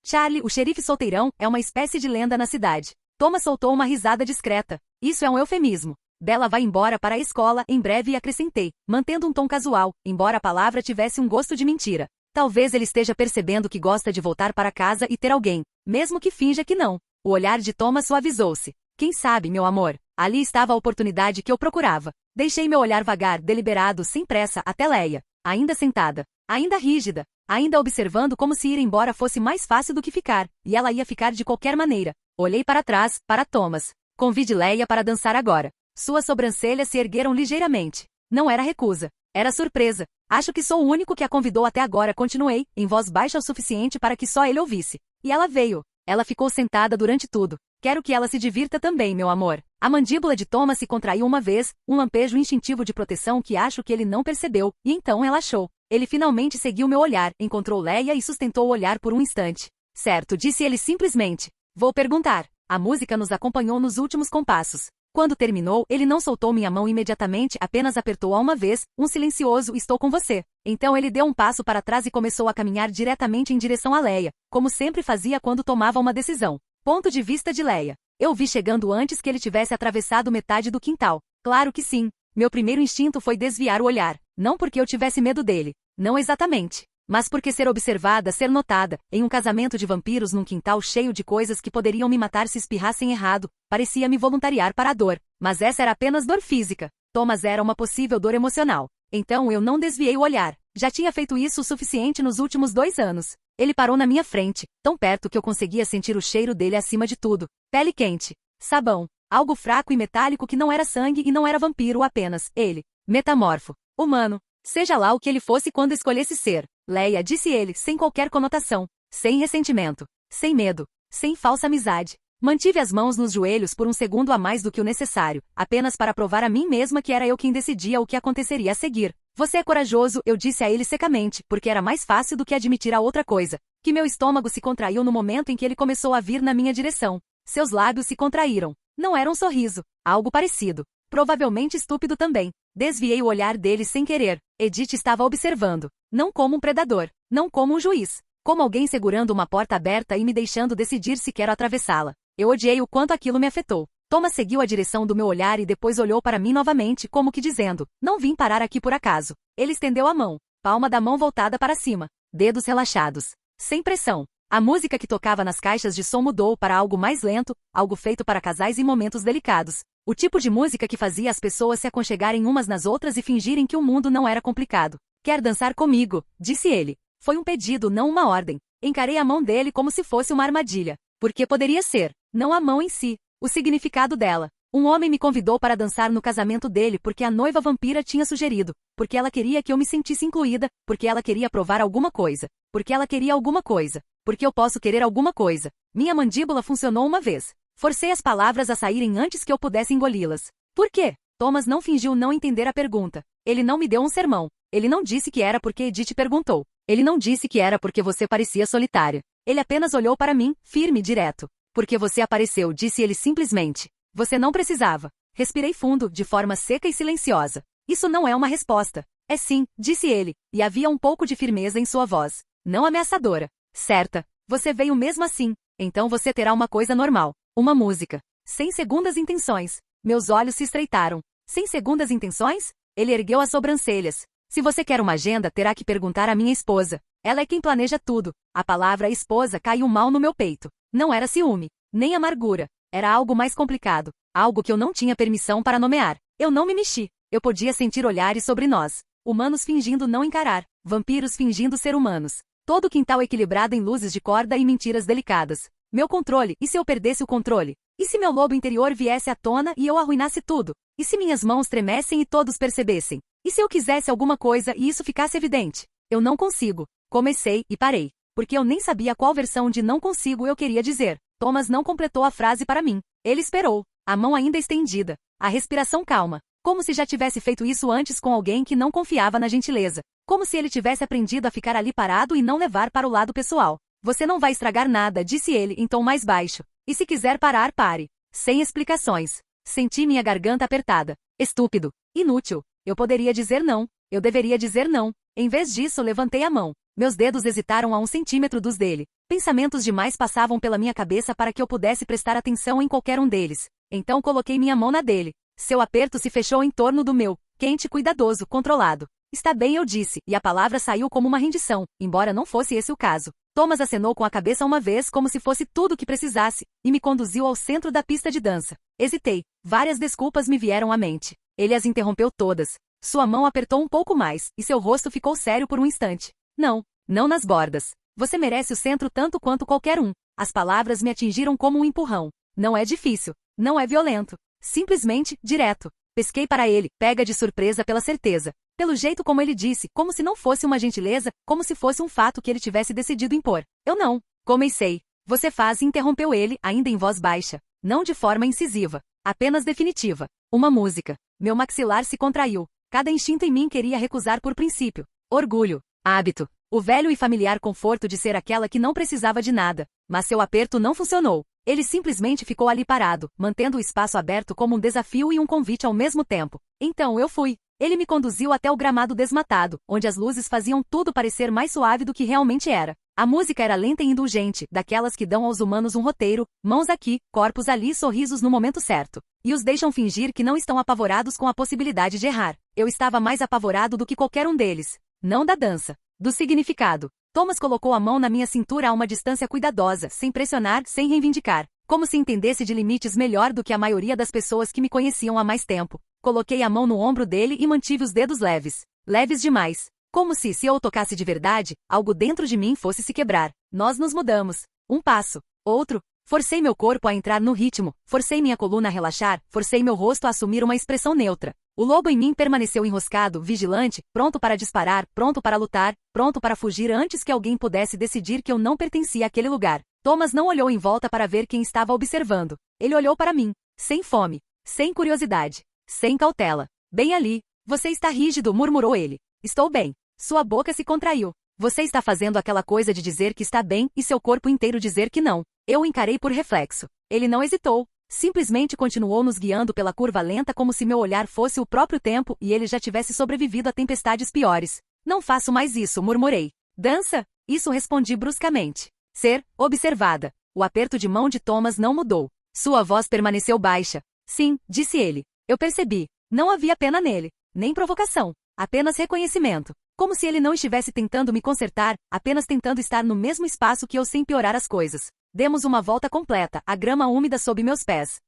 Charlie, o xerife solteirão, é uma espécie de lenda na cidade. Thomas soltou uma risada discreta. Isso é um eufemismo. Bella vai embora para a escola em breve e acrescentei, mantendo um tom casual, embora a palavra tivesse um gosto de mentira. Talvez ele esteja percebendo que gosta de voltar para casa e ter alguém, mesmo que finja que não. O olhar de Thomas suavizou-se. Quem sabe, meu amor? Ali estava a oportunidade que eu procurava. Deixei meu olhar vagar, deliberado, sem pressa, até Leia, ainda sentada, ainda rígida, ainda observando como se ir embora fosse mais fácil do que ficar, e ela ia ficar de qualquer maneira. Olhei para trás, para Thomas. Convide Leia para dançar agora. Suas sobrancelhas se ergueram ligeiramente. Não era recusa. Era surpresa. Acho que sou o único que a convidou até agora, continuei, em voz baixa o suficiente para que só ele ouvisse. E ela veio. Ela ficou sentada durante tudo. Quero que ela se divirta também, meu amor. A mandíbula de Thomas se contraiu uma vez, um lampejo instintivo de proteção que acho que ele não percebeu, e então relaxou. Ele finalmente seguiu meu olhar, encontrou Leia e sustentou o olhar por um instante. Certo, disse ele simplesmente. Vou perguntar. A música nos acompanhou nos últimos compassos. Quando terminou, ele não soltou minha mão imediatamente, apenas apertou-a uma vez, um silencioso "estou com você". Então ele deu um passo para trás e começou a caminhar diretamente em direção a Leia, como sempre fazia quando tomava uma decisão. Ponto de vista de Leia. Eu vi chegando antes que ele tivesse atravessado metade do quintal. Claro que sim. Meu primeiro instinto foi desviar o olhar. Não porque eu tivesse medo dele. Não exatamente. Mas porque ser observada, ser notada, em um casamento de vampiros num quintal cheio de coisas que poderiam me matar se espirrassem errado, parecia me voluntariar para a dor. Mas essa era apenas dor física. Thomas era uma possível dor emocional. Então eu não desviei o olhar. Já tinha feito isso o suficiente nos últimos 2 anos. Ele parou na minha frente, tão perto que eu conseguia sentir o cheiro dele acima de tudo. Pele quente. Sabão. Algo fraco e metálico que não era sangue e não era vampiro apenas. Ele. Metamorfo. Humano. Seja lá o que ele fosse quando escolhesse ser. Leia, disse ele, sem qualquer conotação. Sem ressentimento. Sem medo. Sem falsa amizade. Mantive as mãos nos joelhos por um segundo a mais do que o necessário, apenas para provar a mim mesma que era eu quem decidia o que aconteceria a seguir. Você é corajoso, eu disse a ele secamente, porque era mais fácil do que admitir a outra coisa. Que meu estômago se contraiu no momento em que ele começou a vir na minha direção. Seus lábios se contraíram. Não era um sorriso. Algo parecido. Provavelmente estúpido também. Desviei o olhar dele sem querer. Edith estava observando. Não como um predador. Não como um juiz. Como alguém segurando uma porta aberta e me deixando decidir se quero atravessá-la. Eu odiei o quanto aquilo me afetou. Thomas seguiu a direção do meu olhar e depois olhou para mim novamente, como que dizendo, não vim parar aqui por acaso. Ele estendeu a mão. Palma da mão voltada para cima. Dedos relaxados. Sem pressão. A música que tocava nas caixas de som mudou para algo mais lento, algo feito para casais em momentos delicados. O tipo de música que fazia as pessoas se aconchegarem umas nas outras e fingirem que o mundo não era complicado. Quer dançar comigo? Disse ele. Foi um pedido, não uma ordem. Encarei a mão dele como se fosse uma armadilha. Porque poderia ser. Não a mão em si. O significado dela. Um homem me convidou para dançar no casamento dele porque a noiva vampira tinha sugerido. Porque ela queria que eu me sentisse incluída. Porque ela queria provar alguma coisa. Porque ela queria alguma coisa. Porque eu posso querer alguma coisa. Minha mandíbula funcionou uma vez. Forcei as palavras a saírem antes que eu pudesse engoli-las. Por quê? Thomas não fingiu não entender a pergunta. Ele não me deu um sermão. Ele não disse que era porque Edith perguntou. Ele não disse que era porque você parecia solitária. Ele apenas olhou para mim, firme e direto. Porque você apareceu, disse ele simplesmente. Você não precisava. Respirei fundo, de forma seca e silenciosa. Isso não é uma resposta. É sim, disse ele, e havia um pouco de firmeza em sua voz. Não ameaçadora. Certa. Você veio mesmo assim. Então você terá uma coisa normal. Uma música. Sem segundas intenções. Meus olhos se estreitaram. Sem segundas intenções? Ele ergueu as sobrancelhas. Se você quer uma agenda, terá que perguntar à minha esposa. Ela é quem planeja tudo. A palavra esposa caiu mal no meu peito. Não era ciúme, nem amargura. Era algo mais complicado. Algo que eu não tinha permissão para nomear. Eu não me mexi. Eu podia sentir olhares sobre nós. Humanos fingindo não encarar. Vampiros fingindo ser humanos. Todo o quintal equilibrado em luzes de corda e mentiras delicadas. Meu controle, e se eu perdesse o controle? E se meu lobo interior viesse à tona e eu arruinasse tudo? E se minhas mãos tremessem e todos percebessem? E se eu quisesse alguma coisa e isso ficasse evidente? Eu não consigo. Comecei e parei. Porque eu nem sabia qual versão de não consigo eu queria dizer. Thomas não completou a frase para mim. Ele esperou. A mão ainda estendida. A respiração calma. Como se já tivesse feito isso antes com alguém que não confiava na gentileza. Como se ele tivesse aprendido a ficar ali parado e não levar para o lado pessoal. Você não vai estragar nada, disse ele em tom mais baixo. E se quiser parar, pare. Sem explicações. Senti minha garganta apertada. Estúpido. Inútil. Eu poderia dizer não. Eu deveria dizer não. Em vez disso, levantei a mão. Meus dedos hesitaram a 1 centímetro dos dele. Pensamentos demais passavam pela minha cabeça para que eu pudesse prestar atenção em qualquer um deles. Então coloquei minha mão na dele. Seu aperto se fechou em torno do meu, quente, cuidadoso, controlado. Está bem, eu disse, e a palavra saiu como uma rendição, embora não fosse esse o caso. Thomas acenou com a cabeça uma vez como se fosse tudo o que precisasse, e me conduziu ao centro da pista de dança. Hesitei. Várias desculpas me vieram à mente. Ele as interrompeu todas. Sua mão apertou um pouco mais, e seu rosto ficou sério por um instante. Não, não nas bordas. Você merece o centro tanto quanto qualquer um. As palavras me atingiram como um empurrão. Não é difícil. Não é violento. Simplesmente, direto. Pesquei para ele, pega de surpresa pela certeza. Pelo jeito como ele disse, como se não fosse uma gentileza, como se fosse um fato que ele tivesse decidido impor. Eu não. Comecei. Você faz, interrompeu ele, ainda em voz baixa. Não de forma incisiva. Apenas definitiva. Uma música. Meu maxilar se contraiu. Cada instinto em mim queria recusar por princípio. Orgulho. Hábito. O velho e familiar conforto de ser aquela que não precisava de nada. Mas seu aperto não funcionou. Ele simplesmente ficou ali parado, mantendo o espaço aberto como um desafio e um convite ao mesmo tempo. Então eu fui. Ele me conduziu até o gramado desmatado, onde as luzes faziam tudo parecer mais suave do que realmente era. A música era lenta e indulgente, daquelas que dão aos humanos um roteiro, mãos aqui, corpos ali, sorrisos no momento certo. E os deixam fingir que não estão apavorados com a possibilidade de errar. Eu estava mais apavorado do que qualquer um deles. Não da dança. Do significado. Thomas colocou a mão na minha cintura a uma distância cuidadosa, sem pressionar, sem reivindicar. Como se entendesse de limites melhor do que a maioria das pessoas que me conheciam há mais tempo. Coloquei a mão no ombro dele e mantive os dedos leves. Leves demais. Como se eu o tocasse de verdade, algo dentro de mim fosse se quebrar. Nós nos mudamos. Um passo. Outro. Forcei meu corpo a entrar no ritmo. Forcei minha coluna a relaxar. Forcei meu rosto a assumir uma expressão neutra. O lobo em mim permaneceu enroscado, vigilante, pronto para disparar, pronto para lutar, pronto para fugir antes que alguém pudesse decidir que eu não pertencia àquele lugar. Thomas não olhou em volta para ver quem estava observando. Ele olhou para mim. Sem fome. Sem curiosidade. Sem cautela. Bem ali. Você está rígido, murmurou ele. Estou bem. Sua boca se contraiu. Você está fazendo aquela coisa de dizer que está bem e seu corpo inteiro dizer que não. Eu o encarei por reflexo. Ele não hesitou. Simplesmente continuou nos guiando pela curva lenta como se meu olhar fosse o próprio tempo e ele já tivesse sobrevivido a tempestades piores. Não faço mais isso, murmurei. Dança? Isso respondi bruscamente. Ser observada. O aperto de mão de Thomas não mudou. Sua voz permaneceu baixa. Sim, disse ele. Eu percebi. Não havia pena nele. Nem provocação. Apenas reconhecimento. Como se ele não estivesse tentando me consertar, apenas tentando estar no mesmo espaço que eu sem piorar as coisas. Demos uma volta completa, a grama úmida sob meus pés.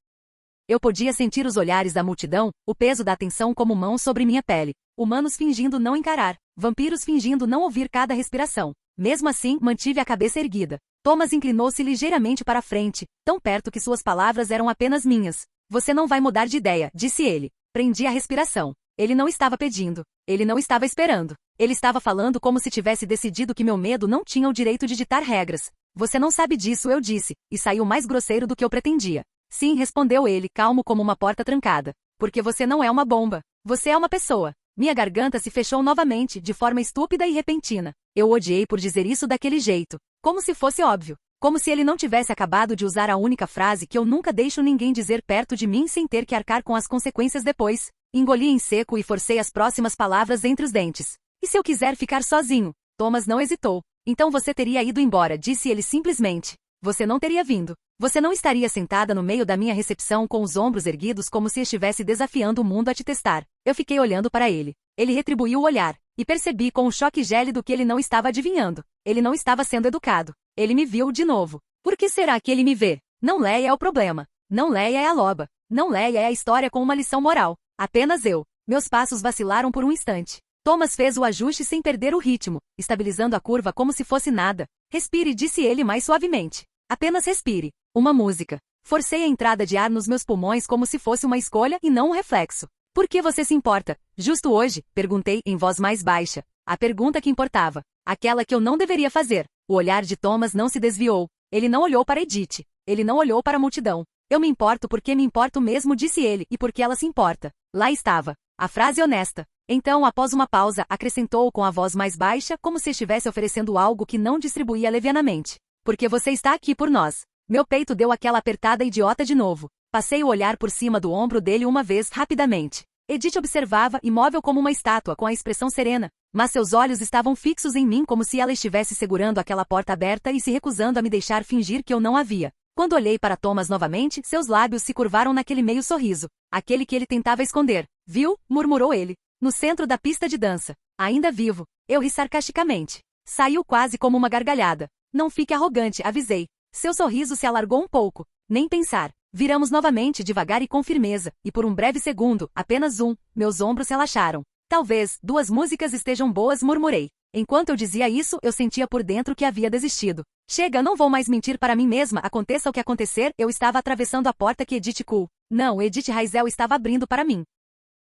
Eu podia sentir os olhares da multidão, o peso da atenção como mãos sobre minha pele. Humanos fingindo não encarar. Vampiros fingindo não ouvir cada respiração. Mesmo assim, mantive a cabeça erguida. Thomas inclinou-se ligeiramente para a frente, tão perto que suas palavras eram apenas minhas. Você não vai mudar de ideia, disse ele. Prendi a respiração. Ele não estava pedindo. Ele não estava esperando. Ele estava falando como se tivesse decidido que meu medo não tinha o direito de ditar regras. Você não sabe disso, eu disse, e saiu mais grosseiro do que eu pretendia. Sim, respondeu ele, calmo como uma porta trancada. Porque você não é uma bomba. Você é uma pessoa. Minha garganta se fechou novamente, de forma estúpida e repentina. Eu o odiei por dizer isso daquele jeito. Como se fosse óbvio. Como se ele não tivesse acabado de usar a única frase que eu nunca deixo ninguém dizer perto de mim sem ter que arcar com as consequências depois. Engoli em seco e forcei as próximas palavras entre os dentes. E se eu quiser ficar sozinho? Thomas não hesitou. Então você teria ido embora, disse ele simplesmente. Você não teria vindo. Você não estaria sentada no meio da minha recepção com os ombros erguidos como se estivesse desafiando o mundo a te testar. Eu fiquei olhando para ele. Ele retribuiu o olhar. E percebi com um choque gélido que ele não estava adivinhando. Ele não estava sendo educado. Ele me viu de novo. Por que será que ele me vê? Não Leia é o problema. Não Leia é a loba. Não Leia é a história com uma lição moral. Apenas eu. Meus passos vacilaram por um instante. Thomas fez o ajuste sem perder o ritmo, estabilizando a curva como se fosse nada. Respire, disse ele mais suavemente. Apenas respire. Uma música. Forcei a entrada de ar nos meus pulmões como se fosse uma escolha e não um reflexo. Por que você se importa? Justo hoje? Perguntei em voz mais baixa. A pergunta que importava. Aquela que eu não deveria fazer. O olhar de Thomas não se desviou. Ele não olhou para Edith. Ele não olhou para a multidão. Eu me importo porque me importo mesmo, disse ele, e porque ela se importa. Lá estava. A frase honesta. Então, após uma pausa, acrescentou com a voz mais baixa, como se estivesse oferecendo algo que não distribuía levianamente. Porque você está aqui por nós. Meu peito deu aquela apertada idiota de novo. Passei o olhar por cima do ombro dele uma vez, rapidamente. Edith observava, imóvel como uma estátua, com a expressão serena. Mas seus olhos estavam fixos em mim como se ela estivesse segurando aquela porta aberta e se recusando a me deixar fingir que eu não a via. Quando olhei para Thomas novamente, seus lábios se curvaram naquele meio sorriso. Aquele que ele tentava esconder. Viu? Murmurou ele. no centro da pista de dança. Ainda vivo. Eu ri sarcasticamente. Saiu quase como uma gargalhada. Não fique arrogante, avisei. Seu sorriso se alargou um pouco. Nem pensar. Viramos novamente devagar e com firmeza, e por um breve segundo, apenas um, meus ombros relaxaram. Talvez, 2 músicas estejam boas, murmurei. Enquanto eu dizia isso, eu sentia por dentro que havia desistido. Chega, não vou mais mentir para mim mesma, aconteça o que acontecer, eu estava atravessando a porta que Edith Cool. Não, Edith Raizel estava abrindo para mim.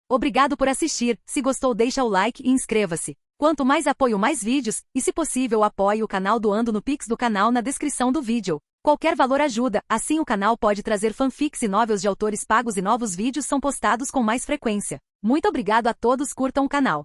Obrigado por assistir, se gostou deixa o like e inscreva-se. Quanto mais apoio mais vídeos, e se possível apoie o canal doando no Pix do canal na descrição do vídeo. Qualquer valor ajuda, assim o canal pode trazer fanfics e novels de autores pagos e novos vídeos são postados com mais frequência. Muito obrigado a todos, curtam o canal.